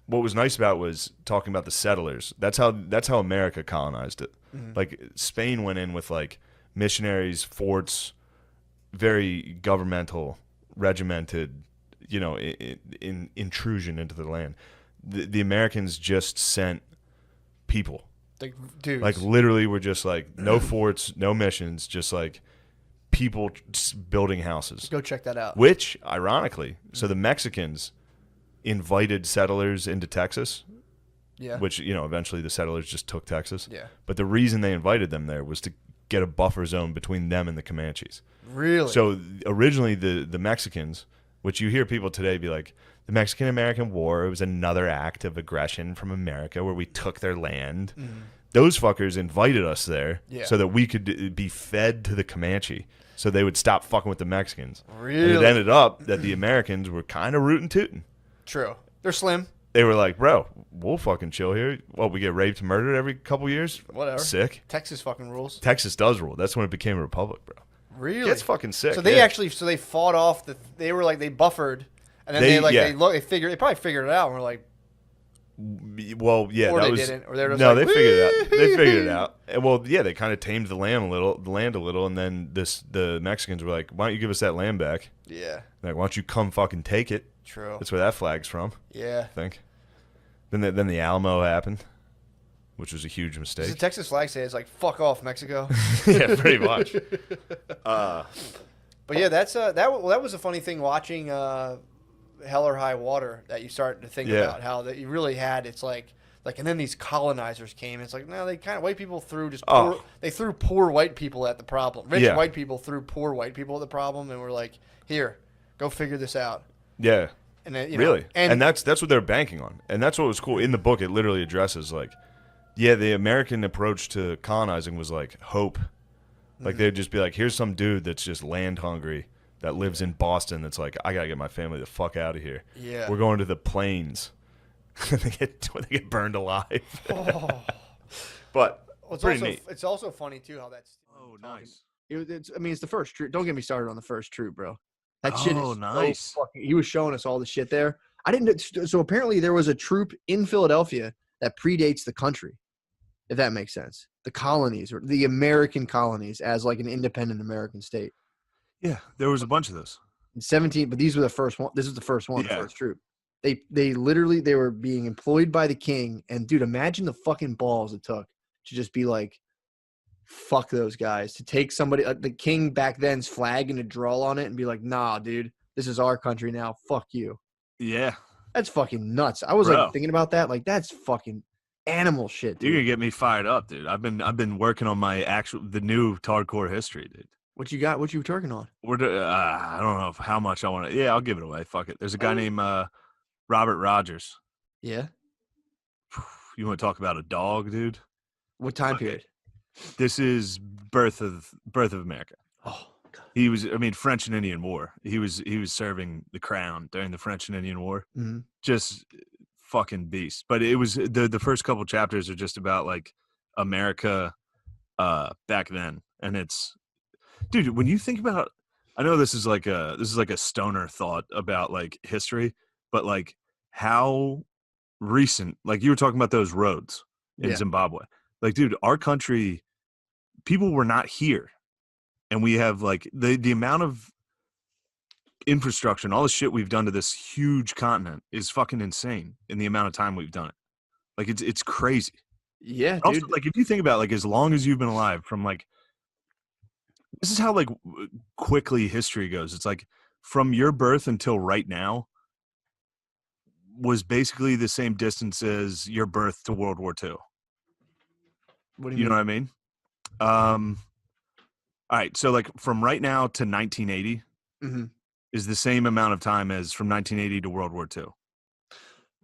what was nice about it was talking about the settlers. That's how America colonized it. Like Spain went in with like missionaries, forts, very governmental, regimented, in intrusion into the land. The Americans just sent people. Like dudes. Like literally were just like no forts, no missions, just like people just building houses. Go check that out. Which, ironically, so the Mexicans invited settlers into Texas. Yeah. Which, eventually the settlers just took Texas. Yeah. But the reason they invited them there was to get a buffer zone between them and the Comanches. Really? So originally the Mexicans, which you hear people today be like, the Mexican-American War, it was another act of aggression from America where we took their land. Those fuckers invited us there so that we could be fed to the Comanche so they would stop fucking with the Mexicans. Really? And it ended up that the Americans were kind of rootin' tootin'. True. They're slim. They were like, bro, we'll fucking chill here. Well, we get raped and murdered every couple years? Whatever. Sick. Texas fucking rules. Texas does rule. That's when it became a republic, bro. Really? That's fucking sick. So they fought off they were like, they buffered, and then they probably figured it out, and were like, well, yeah, or that they was, didn't, or they were just no, like, they figured it out. They figured it out. And, well, yeah, they kind of tamed the land a little, and then the Mexicans were like, why don't you give us that land back? Yeah. Like, why don't you come fucking take it? True. That's where that flag's from. Yeah. I think. Then the Alamo happened, which was a huge mistake. Does the Texas flag say it's like, fuck off, Mexico? Yeah, pretty much. But yeah, that was a funny thing watching Hell or High Water, that you start to think about how that you really had. It's like, and then these colonizers came. It's like, no, they kind of, white people threw they threw poor white people at the problem. Rich white people threw poor white people at the problem, and were like, here, go figure this out. Yeah. And then, really, and that's what they're banking on, and that's what was cool in the book. It literally addresses like, the American approach to colonizing was like hope. Like they'd just be like, here's some dude that's just land hungry that lives in Boston. That's like, I gotta get my family the fuck out of here. Yeah, we're going to the plains. they get burned alive. But pretty neat. It's also funny too how that's. Oh, nice. It's the first troop. Don't get me started on the first troop, bro. That shit is nice. So fucking, he was showing us all the shit there. I didn't. So apparently there was a troop in Philadelphia that predates the country, if that makes sense. The colonies, or the American colonies, as like an independent American state. Yeah, there was a bunch of those. In 17, but these were the first one. This is the first one, the first troop. They were being employed by the king, and dude, imagine the fucking balls it took to just be like, fuck those guys, to take somebody, the king back then's flag and to draw on it and be like, nah, dude, this is our country now. Fuck you. Yeah. That's fucking nuts. I was like thinking about that. Like, that's fucking animal shit, dude. You're gonna get me fired up, dude. I've been working on the new hardcore history, dude. What you got? What you working on? I don't know how much I want to. Yeah, I'll give it away. Fuck it. There's a guy named Robert Rogers. Yeah. You want to talk about a dog, dude? What time period? This is birth of America. Oh God. He was, French and Indian War. He was serving the crown during the French and Indian War. Mm-hmm. Just fucking beast. But it was the first couple chapters are just about like America back then, and it's, dude, when you think about, I know this is like a stoner thought about like history, but like how recent, like you were talking about those roads in Yeah. Zimbabwe. Like, dude, our country, people were not here. And we have like the amount of infrastructure and all the shit we've done to this huge continent is fucking insane in the amount of time we've done it. Like it's crazy. Yeah, Also, dude. like if you think about like as long as you've been alive, from like this is how like quickly history goes. It's like from your birth until right now was basically the same distance as your birth to World War II. What do You you know what mean? I mean? All right, so like from right now to 1980 Mhm. is the same amount of time as from 1980 to World War II.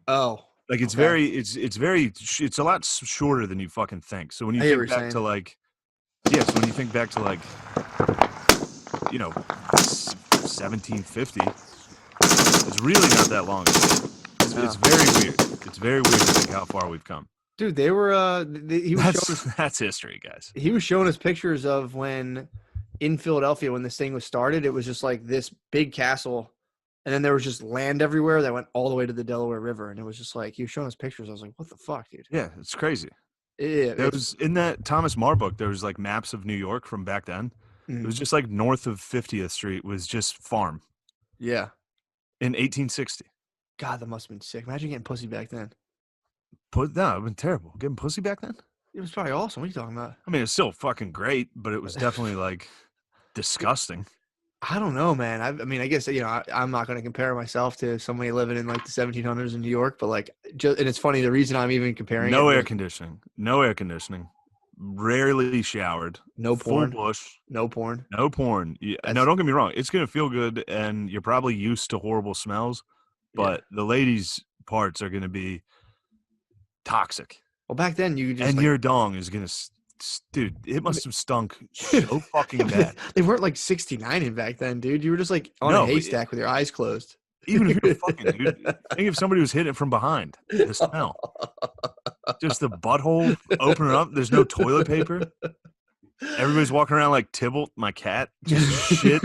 Oh, Like it's okay. very, it's a lot shorter than you fucking think. So when you I hear think what you're back to saying. like, yeah, so when you think back to like, 1750, it's really not that long. It's very weird. It's very weird to think how far we've come. Dude, they were he was showing us That's history, guys. he was showing us pictures of when in Philadelphia when this thing was started, it was just like this big castle, and then there was just land everywhere that went all the way to the Delaware River, and it was just like he was showing us pictures. I was like, "What the fuck, dude?" Yeah, it's crazy. Yeah, There was in that Thomas More book, there was like maps of New York from back then. It was just like north of 50th Street was just farm yeah. in 1860. God, that must have been sick. Imagine getting pussy back then. No, it would have been terrible. Getting pussy back then? It was probably awesome. What are you talking about? I mean, it's still fucking great, but it was definitely like disgusting. I don't know, man. I mean, I guess I'm not going to compare myself to somebody living in like the 1700s in New York, but like, and it's funny. The reason I'm even comparing No it, air conditioning. No air conditioning. Rarely showered. no Full porn, bush. no porn. No porn. Yeah, no, That's- don't get me wrong. It's gonna feel good, and you're probably used to horrible smells, but the ladies' parts are gonna be toxic, Well, back then you just and like, your dong is gonna, dude. It must have stunk so fucking bad. they weren't like 69 in back then, dude. You were just like on No, a but haystack with your eyes closed. Even if you're fucking, dude, think if somebody was hitting it from behind, the smell, just the butthole opening up. There's no toilet paper. Everybody's walking around like Tybalt, my cat, just shit.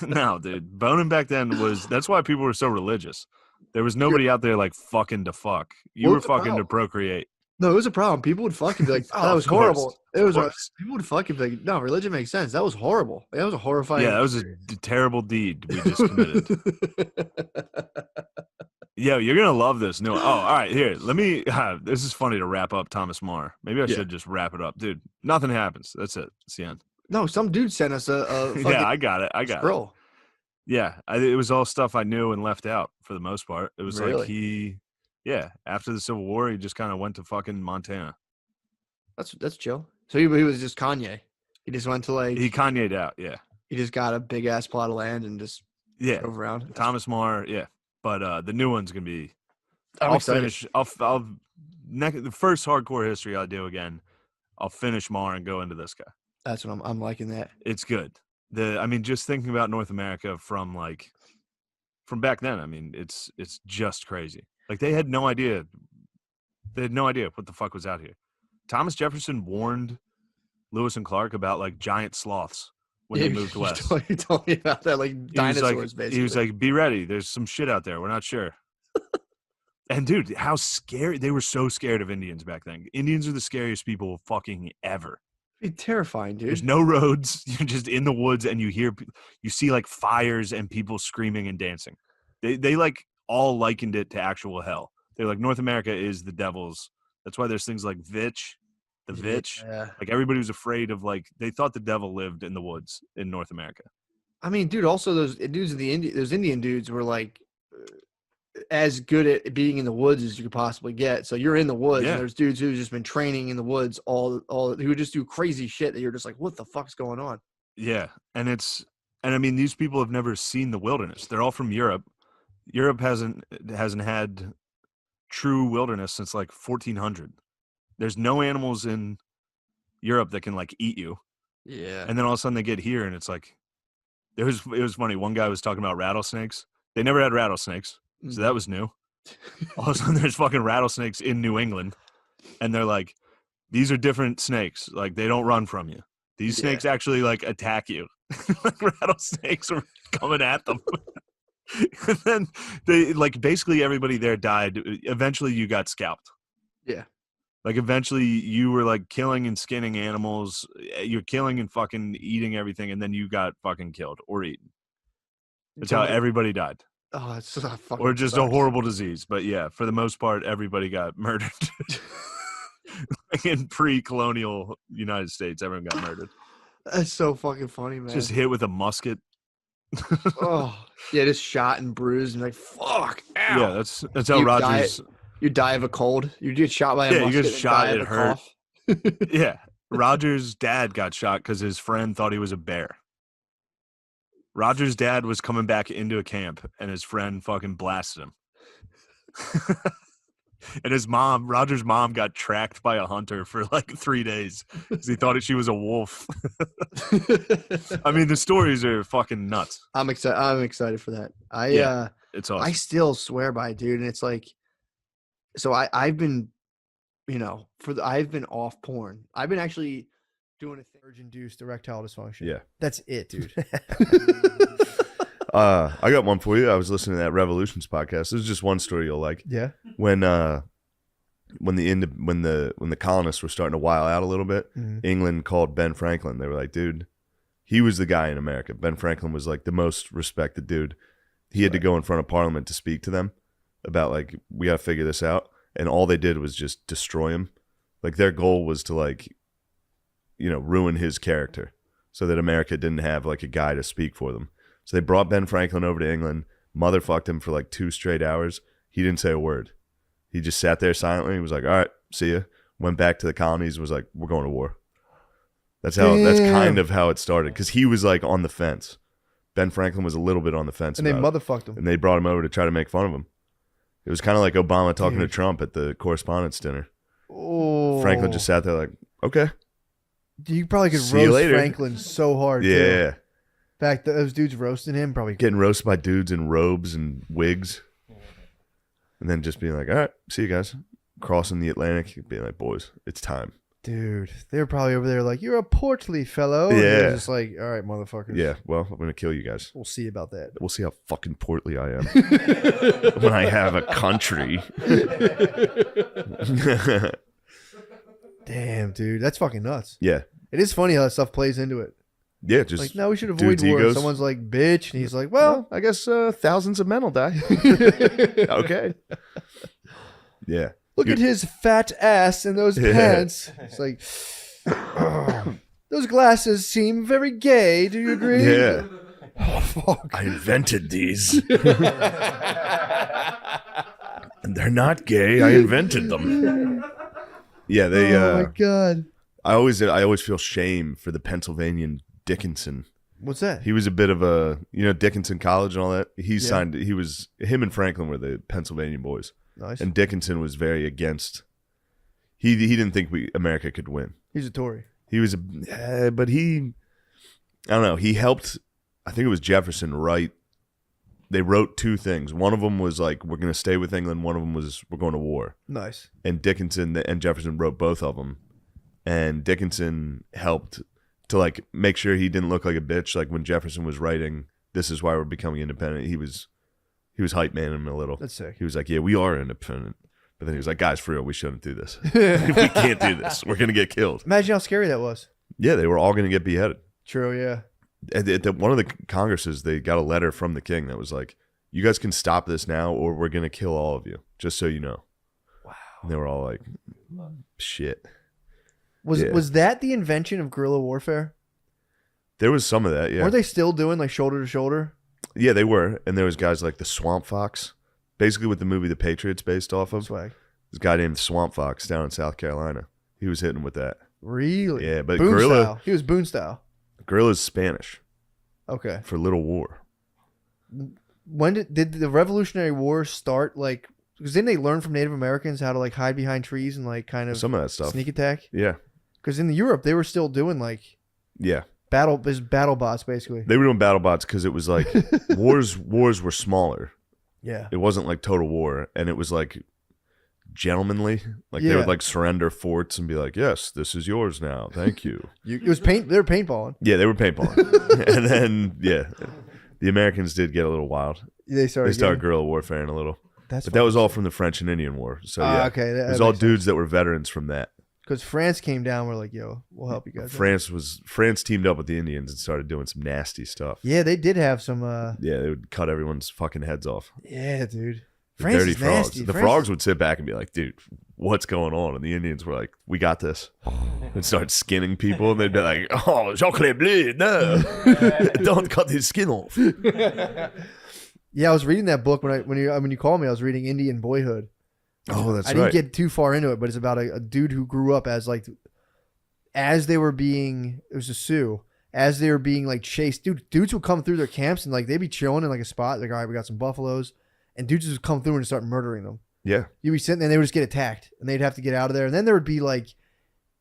No, dude, boning back then that's why people were so religious. There was nobody out there like fucking to fuck. You What were was the fucking to problem? procreate. No, it was a problem. People would fucking be like, "Oh, Oh, that was of course, horrible." It of was course. people would fucking be like, "No, religion makes sense. That was horrible. That was a horrifying." Yeah, that was a terrible deed we just committed. Yo, you're gonna love this new. Oh, all right. Here, let me. This is funny to wrap up Thomas More. Maybe I should just wrap it up, dude. Nothing happens. That's it. It's the end. No, some dude sent us a fucking Yeah, I got it. I got it. scroll. Yeah, it was all stuff I knew and left out for the most part. It was like Really? after the Civil War, he just kind of went to fucking Montana. That's chill. So he was just Kanye. He just went to like He Kanye'd out. Yeah, he just got a big ass plot of land and just yeah. drove around. Thomas More. Yeah, but the new one's gonna be. I'm excited. Finish. The first hardcore history I'll do again. I'll finish Mar and go into this guy. That's what I'm liking that. It's good. I mean, just thinking about North America from back then. I mean, it's just crazy. Like they had no idea. They had no idea what the fuck was out here. Thomas Jefferson warned Lewis and Clark about like giant sloths when they moved west. You told me about that, like dinosaurs, basically. He was like, "Be ready. There's some shit out there. We're not sure." And dude, how scary they were! So scared of Indians back then. Indians are the scariest people fucking ever. It'd be terrifying, dude. There's no roads. You're just in the woods, and you see like fires and people screaming and dancing. They like all likened it to actual hell. They're like North America is the devil's. That's why there's things like Vitch, the Vitch. Yeah. Like everybody was afraid of they thought the devil lived in the woods in North America. I mean, dude. Also, those dudes in those Indian dudes were like as good at being in the woods as you could possibly get. So you're in the woods, and there's dudes who've just been training in the woods all who would just do crazy shit that you're just like, what the fuck's going on? Yeah, and I mean, these people have never seen the wilderness. They're all from Europe. Europe hasn't had true wilderness since like 1400. There's no animals in Europe that can like eat you. Yeah. And then all of a sudden they get here, and it's like it was funny. One guy was talking about rattlesnakes. They never had rattlesnakes. So that was new. All of a sudden, there's fucking rattlesnakes in New England, and they're like, "These are different snakes. Like they don't run from you. These snakes actually like attack you. Like rattlesnakes are coming at them." And then they like basically everybody there died. Eventually, you got scalped. Yeah. Like eventually, you were like killing and skinning animals. You're killing and fucking eating everything, and then you got fucking killed or eaten. That's how everybody died. Oh, it's so fucking. Or just a sucks. horrible disease. But yeah, for the most part, everybody got murdered. Like in pre-colonial United States, everyone got murdered. That's so fucking funny, man. Just hit with a musket. Oh, yeah, just shot and bruised and like fuck. Ow. Yeah, that's how Rogers. You die of a cold. You get shot by a musket. You get and shot. die of It a hurt. cough. Yeah, Rogers' dad got shot because his friend thought he was a bear. Rogers' dad was coming back into a camp, and his friend fucking blasted him. And his mom, Roger's mom, got tracked by a hunter for like 3 days because he thought she was a wolf. I mean, the stories are fucking nuts. I'm excited for that. It's awesome. I still swear by it, dude, and it's like, so I've been, I've been off porn. I've been actually doing a urge-induced erectile dysfunction. Yeah. That's it, dude. I got one for you. I was listening to that Revolutions podcast. This is just one story you'll like. Yeah. When the colonists were starting to while out a little bit, England called Ben Franklin. They were like, dude, he was the guy in America. Ben Franklin was like the most respected dude. He had to go in front of Parliament to speak to them about like, we got to figure this out. And all they did was just destroy him. Like their goal was to like, ruin his character so that America didn't have like a guy to speak for them. So they brought Ben Franklin over to England, motherfucked him for like 2 straight hours. He didn't say a word. He just sat there silently. He was like, all right, see ya. Went back to the colonies, was like, we're going to war. That's kind of how it started. Because he was like on the fence. Ben Franklin was a little bit on the fence. And they motherfucked him. And they brought him over to try to make fun of him. It was kind of like Obama talking to Trump at the correspondence dinner. Oh. Franklin just sat there like, okay. You probably could See you roast later. Franklin so hard. Yeah. Too. In fact, those dudes roasting him probably Getting roasted by dudes in robes and wigs. And then just being like, all right, see you guys. Crossing the Atlantic, being like, boys, it's time. Dude, they were probably over there like, you're a portly fellow. And Yeah. they're just like, all right, motherfuckers. Yeah, well, I'm going to kill you guys. We'll see about that. We'll see how fucking portly I am when I have a country. Damn, dude. That's fucking nuts. Yeah. It is funny how that stuff plays into it. Yeah, just Like, no, we should avoid dudes' war. egos. Someone's like, bitch. And he's like, well, I guess thousands of men will die. Okay. Yeah. look at his fat ass in those pants. It's like, those glasses seem very gay. Do you agree? Yeah. Oh, fuck. I invented these. And they're not gay. I invented them. Yeah, they Oh, my God. I always feel shame for the Pennsylvanian Dickinson. What's that? He was a bit of a, Dickinson College and all that. Him and Franklin were the Pennsylvania boys. Nice. And Dickinson was very against. He didn't think America could win. He's a Tory. He was but I don't know. He helped. I think it was Jefferson write. They wrote 2 things. One of them was like, we're going to stay with England. One of them was, we're going to war. Nice. And Dickinson and Jefferson wrote both of them. And Dickinson helped to like make sure he didn't look like a bitch. Like when Jefferson was writing, this is why we're becoming independent. He was hype man him a little. That's sick. He was like, yeah, we are independent. But then he was like, guys, for real, we shouldn't do this. We can't do this. We're going to get killed. Imagine how scary that was. Yeah, they were all going to get beheaded. True, yeah. At one of the congresses, they got a letter from the king that was like, you guys can stop this now or we're going to kill all of you, just so you know. Wow. And they were all like, shit. Was that the invention of guerrilla warfare? There was some of that, yeah. Were they still doing like shoulder to shoulder? Yeah, they were. And there was guys like the Swamp Fox, basically what the movie The Patriots based off of. Swag. This guy named Swamp Fox down in South Carolina. He was hitting with that. Really? Yeah, but Boone guerrilla style. He was Boone style. guerrilla's Spanish Okay. for little war. When did the Revolutionary War start? Like, because didn't they learn from Native Americans how to like hide behind trees and like kind of Some of that stuff. sneak attack? Yeah. Because in Europe they were still doing like Yeah. battle bots basically. They were doing battle bots because it was like wars were smaller. Yeah. It wasn't like total war, and it was like gentlemanly. Like they Yeah. would like surrender forts and be like, "Yes, this is yours now. Thank you." It was paint. They were paintballing. Yeah, they were paintballing. And then the Americans did get a little wild. They started guerrilla warfare a little. But that was all from the French and Indian War. So yeah, okay, it was all dudes that were veterans from that. Because France came down, we're like, yo, we'll help you guys. France teamed up with the Indians and started doing some nasty stuff. Yeah, they did have some. Yeah, they would cut everyone's fucking heads off. Yeah, dude. The France dirty is frogs. nasty. The France frogs would sit back and be like, dude, what's going on? And the Indians were like, we got this. And start skinning people. And they'd be like, oh, Jean-Claude Bleu, no. Don't cut his skin off. Yeah, I was reading that book when you called me. I was reading Indian Boyhood. Oh, that's I right. didn't get too far into it, but it's about a dude who grew up as they were being, it was a Sioux, as they were being like chased. Dudes would come through their camps and like they'd be chilling in like a spot. Like, all right, we got some buffaloes, and dudes would come through and start murdering them. Yeah. You'd be sitting there and they would just get attacked, and they'd have to get out of there. And then there would be like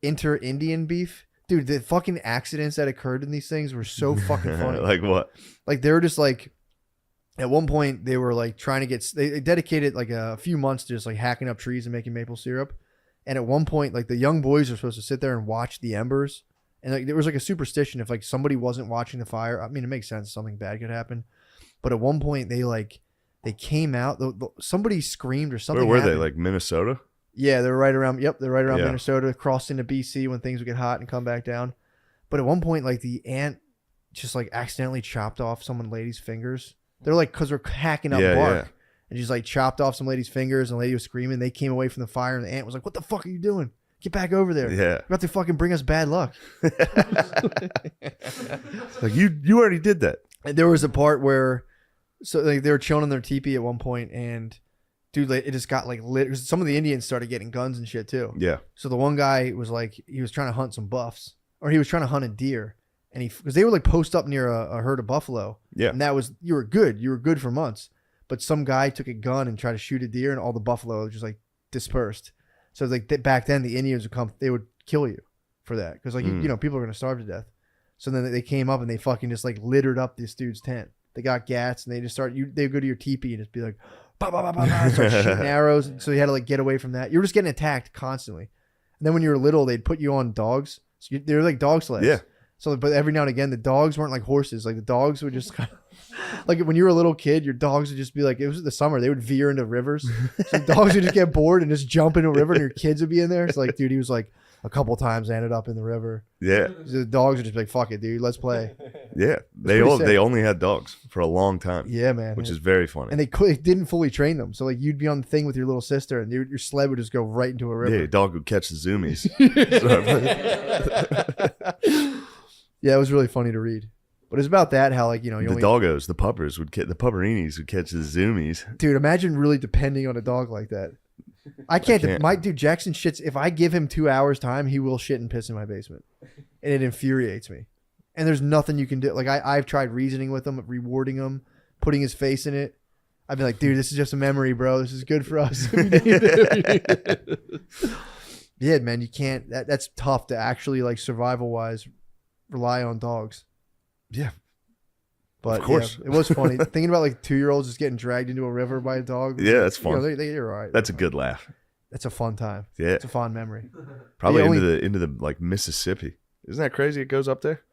inter-Indian beef. Dude, the fucking accidents that occurred in these things were so fucking funny. Like what? Like they were just like, at one point they were like trying to get, they dedicated like a few months to just like hacking up trees and making maple syrup. And at one point, like the young boys were supposed to sit there and watch the embers. And like there was like a superstition if like somebody wasn't watching the fire. I mean, it makes sense. Something bad could happen. But at one point they came out, somebody screamed or something. Where were happened. they? Like Minnesota? Yeah, they're right around. Yep, they're right around Yeah. Minnesota, crossed into BC when things would get hot and come back down. But at one point, like the ant just like accidentally chopped off some lady's fingers. They're like, because we're hacking up bark, and she's like chopped off some lady's fingers, and the lady was screaming. They came away from the fire, and the ant was like, "What the fuck are you doing? Get back over there! Yeah, You're about to fucking bring us bad luck." like you already did that. And there was a part where, so like they were chilling in their teepee at one point, and dude, like, it just got like lit. 'Cause some of the Indians started getting guns and shit too. Yeah. So the one guy was like, he was trying to hunt some buffs, or he was trying to hunt a deer, and because they would like post up near a herd of buffalo. Yeah. And that was, you were good for months. But some guy took a gun and tried to shoot a deer, and all the buffalo just like dispersed. So like back then, the Indians would come, they would kill you for that, because like you know, people are gonna starve to death. So then they came up and they fucking just like littered up this dude's tent. They got gats and they just they would go to your teepee and just be like, bah, bah, bah, bah, bah, start shooting arrows. So you had to like get away from that. You were just getting attacked constantly. And then when you were little, they'd put you on dogs. So they were like dog sleds. Yeah. So, but every now and again, the dogs weren't like horses. Like the dogs would just kind of, like when you were a little kid, your dogs would just be like, it was the summer, they would veer into rivers. So the dogs would just get bored and just jump into a river, and your kids would be in there. It's like, dude, he was like a couple times I ended up in the river. Yeah. So the dogs would just be like, fuck it, dude, let's play. Yeah. pretty sick. They only had dogs for a long time. Yeah, man. Which is very funny. And they didn't fully train them. So like you'd be on the thing with your little sister, and your sled would just go right into a river. Yeah, your dog would catch the zoomies. Yeah, it was really funny to read. But it's about that, how like, you know, the doggos, the puppers the pupperinis would catch the zoomies. Dude, imagine really depending on a dog like that. I can't. My dude, Jackson shits. If I give him 2 hours time, he will shit and piss in my basement, and it infuriates me. And there's nothing you can do. Like I've tried reasoning with him, rewarding him, putting his face in it. I'd be like, dude, this is just a memory, bro. This is good for us. Yeah, man, you can't. That's tough to actually like survival wise rely on dogs. Yeah. But of course. Yeah, it was funny thinking about like 2-year-olds just getting dragged into a river by a dog. Yeah, that's fun. You know, they're all right. That's a good laugh. That's a fun time. Yeah. It's a fond memory. Probably Yeah, into the like Mississippi. Isn't that crazy? It goes up there.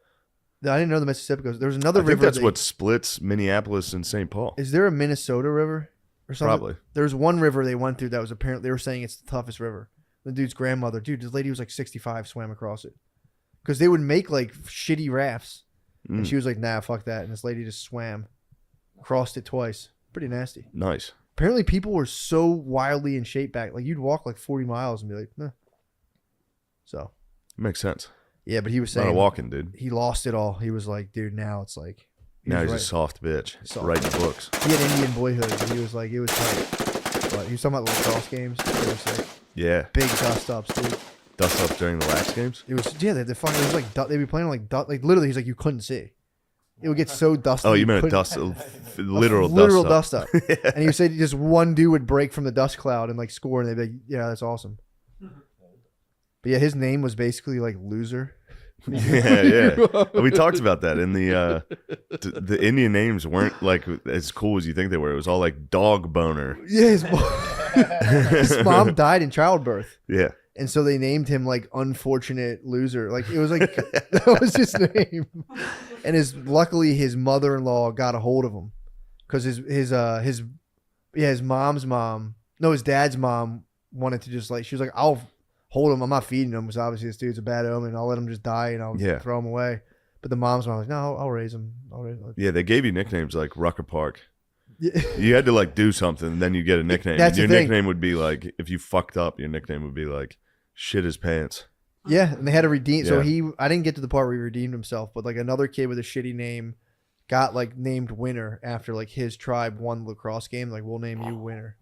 I didn't know the Mississippi goes. There's another I river. think that's what splits Minneapolis and St. Paul. Is there a Minnesota river or something? Probably. There's one river they went through that was apparently, they were saying it's the toughest river. The dude's grandmother, this lady was like 65, swam across it. Because they would make like shitty rafts. And she was like, nah, fuck that. And this lady just swam, crossed it twice. Pretty nasty. Nice. Apparently people were so wildly in shape back. Like you'd walk like 40 miles and be like, nah. So. Makes sense. Yeah, but he was Not saying. a walking, dude. He lost it all. He was like, dude, now it's like. Now he's a soft bitch. Writing books. He had Indian Boyhood. And he was like, it was tight. But he was talking about the lacrosse games. They were sick. Yeah. Big dust ups, dude. Dust up during the lax games? It was, yeah, the fucking, it was like, they'd be playing like literally, he's like, you couldn't see. It would get so dusty. Oh, you meant literal dust up. Yeah. And he would say just one dude would break from the dust cloud and like score, and they'd be like, yeah, that's awesome. But yeah, his name was basically like loser. Yeah. We talked about that in the Indian names weren't like as cool as you think they were. It was all like dog boner. Yeah, his mom died in childbirth. Yeah. And so they named him like unfortunate loser. Like it was like that was his name. And luckily his mother-in-law got a hold of him because his mom's mom, no, his dad's mom wanted to just like, she was like, I'll hold him. I'm not feeding him because obviously this dude's a bad omen. I'll let him just die and I'll throw him away. But the mom's mom was like, no, I'll raise him. Yeah, they gave you nicknames like Rucker Park. You had to like do something, then you get a nickname. That's your the thing. nickname would be like, if you fucked up, your nickname would be like shit his pants. Yeah, and they had to redeem. So Yeah. I didn't get to the part where he redeemed himself, but like another kid with a shitty name got like named winner after like his tribe won the lacrosse game. Like, we'll name you winner.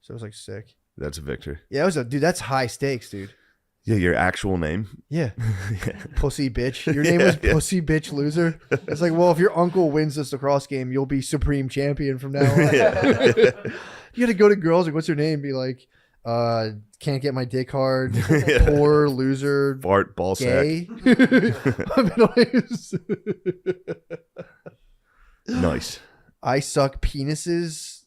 So it was like sick. That's a victory. Yeah, it was dude. That's high stakes, dude. Yeah, your actual name. Yeah, pussy bitch. Your name was pussy bitch loser. It's like, well, if your uncle wins this lacrosse game, you'll be supreme champion from now on. You got to go to girls like, what's your name? Be like, can't get my dick hard. Poor loser. Fart ball Gay. Nice. I suck penises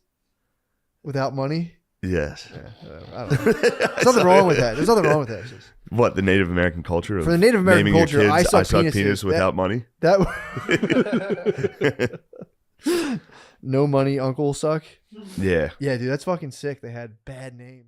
without money. Yes. Yeah, I don't know. There's nothing wrong with that. There's nothing wrong with that. It's just- What, the Native American culture? Of For the Native American naming your culture, kids, I suck penis penises. without money. That no money, uncle suck. Yeah. Yeah, dude, that's fucking sick. They had bad names.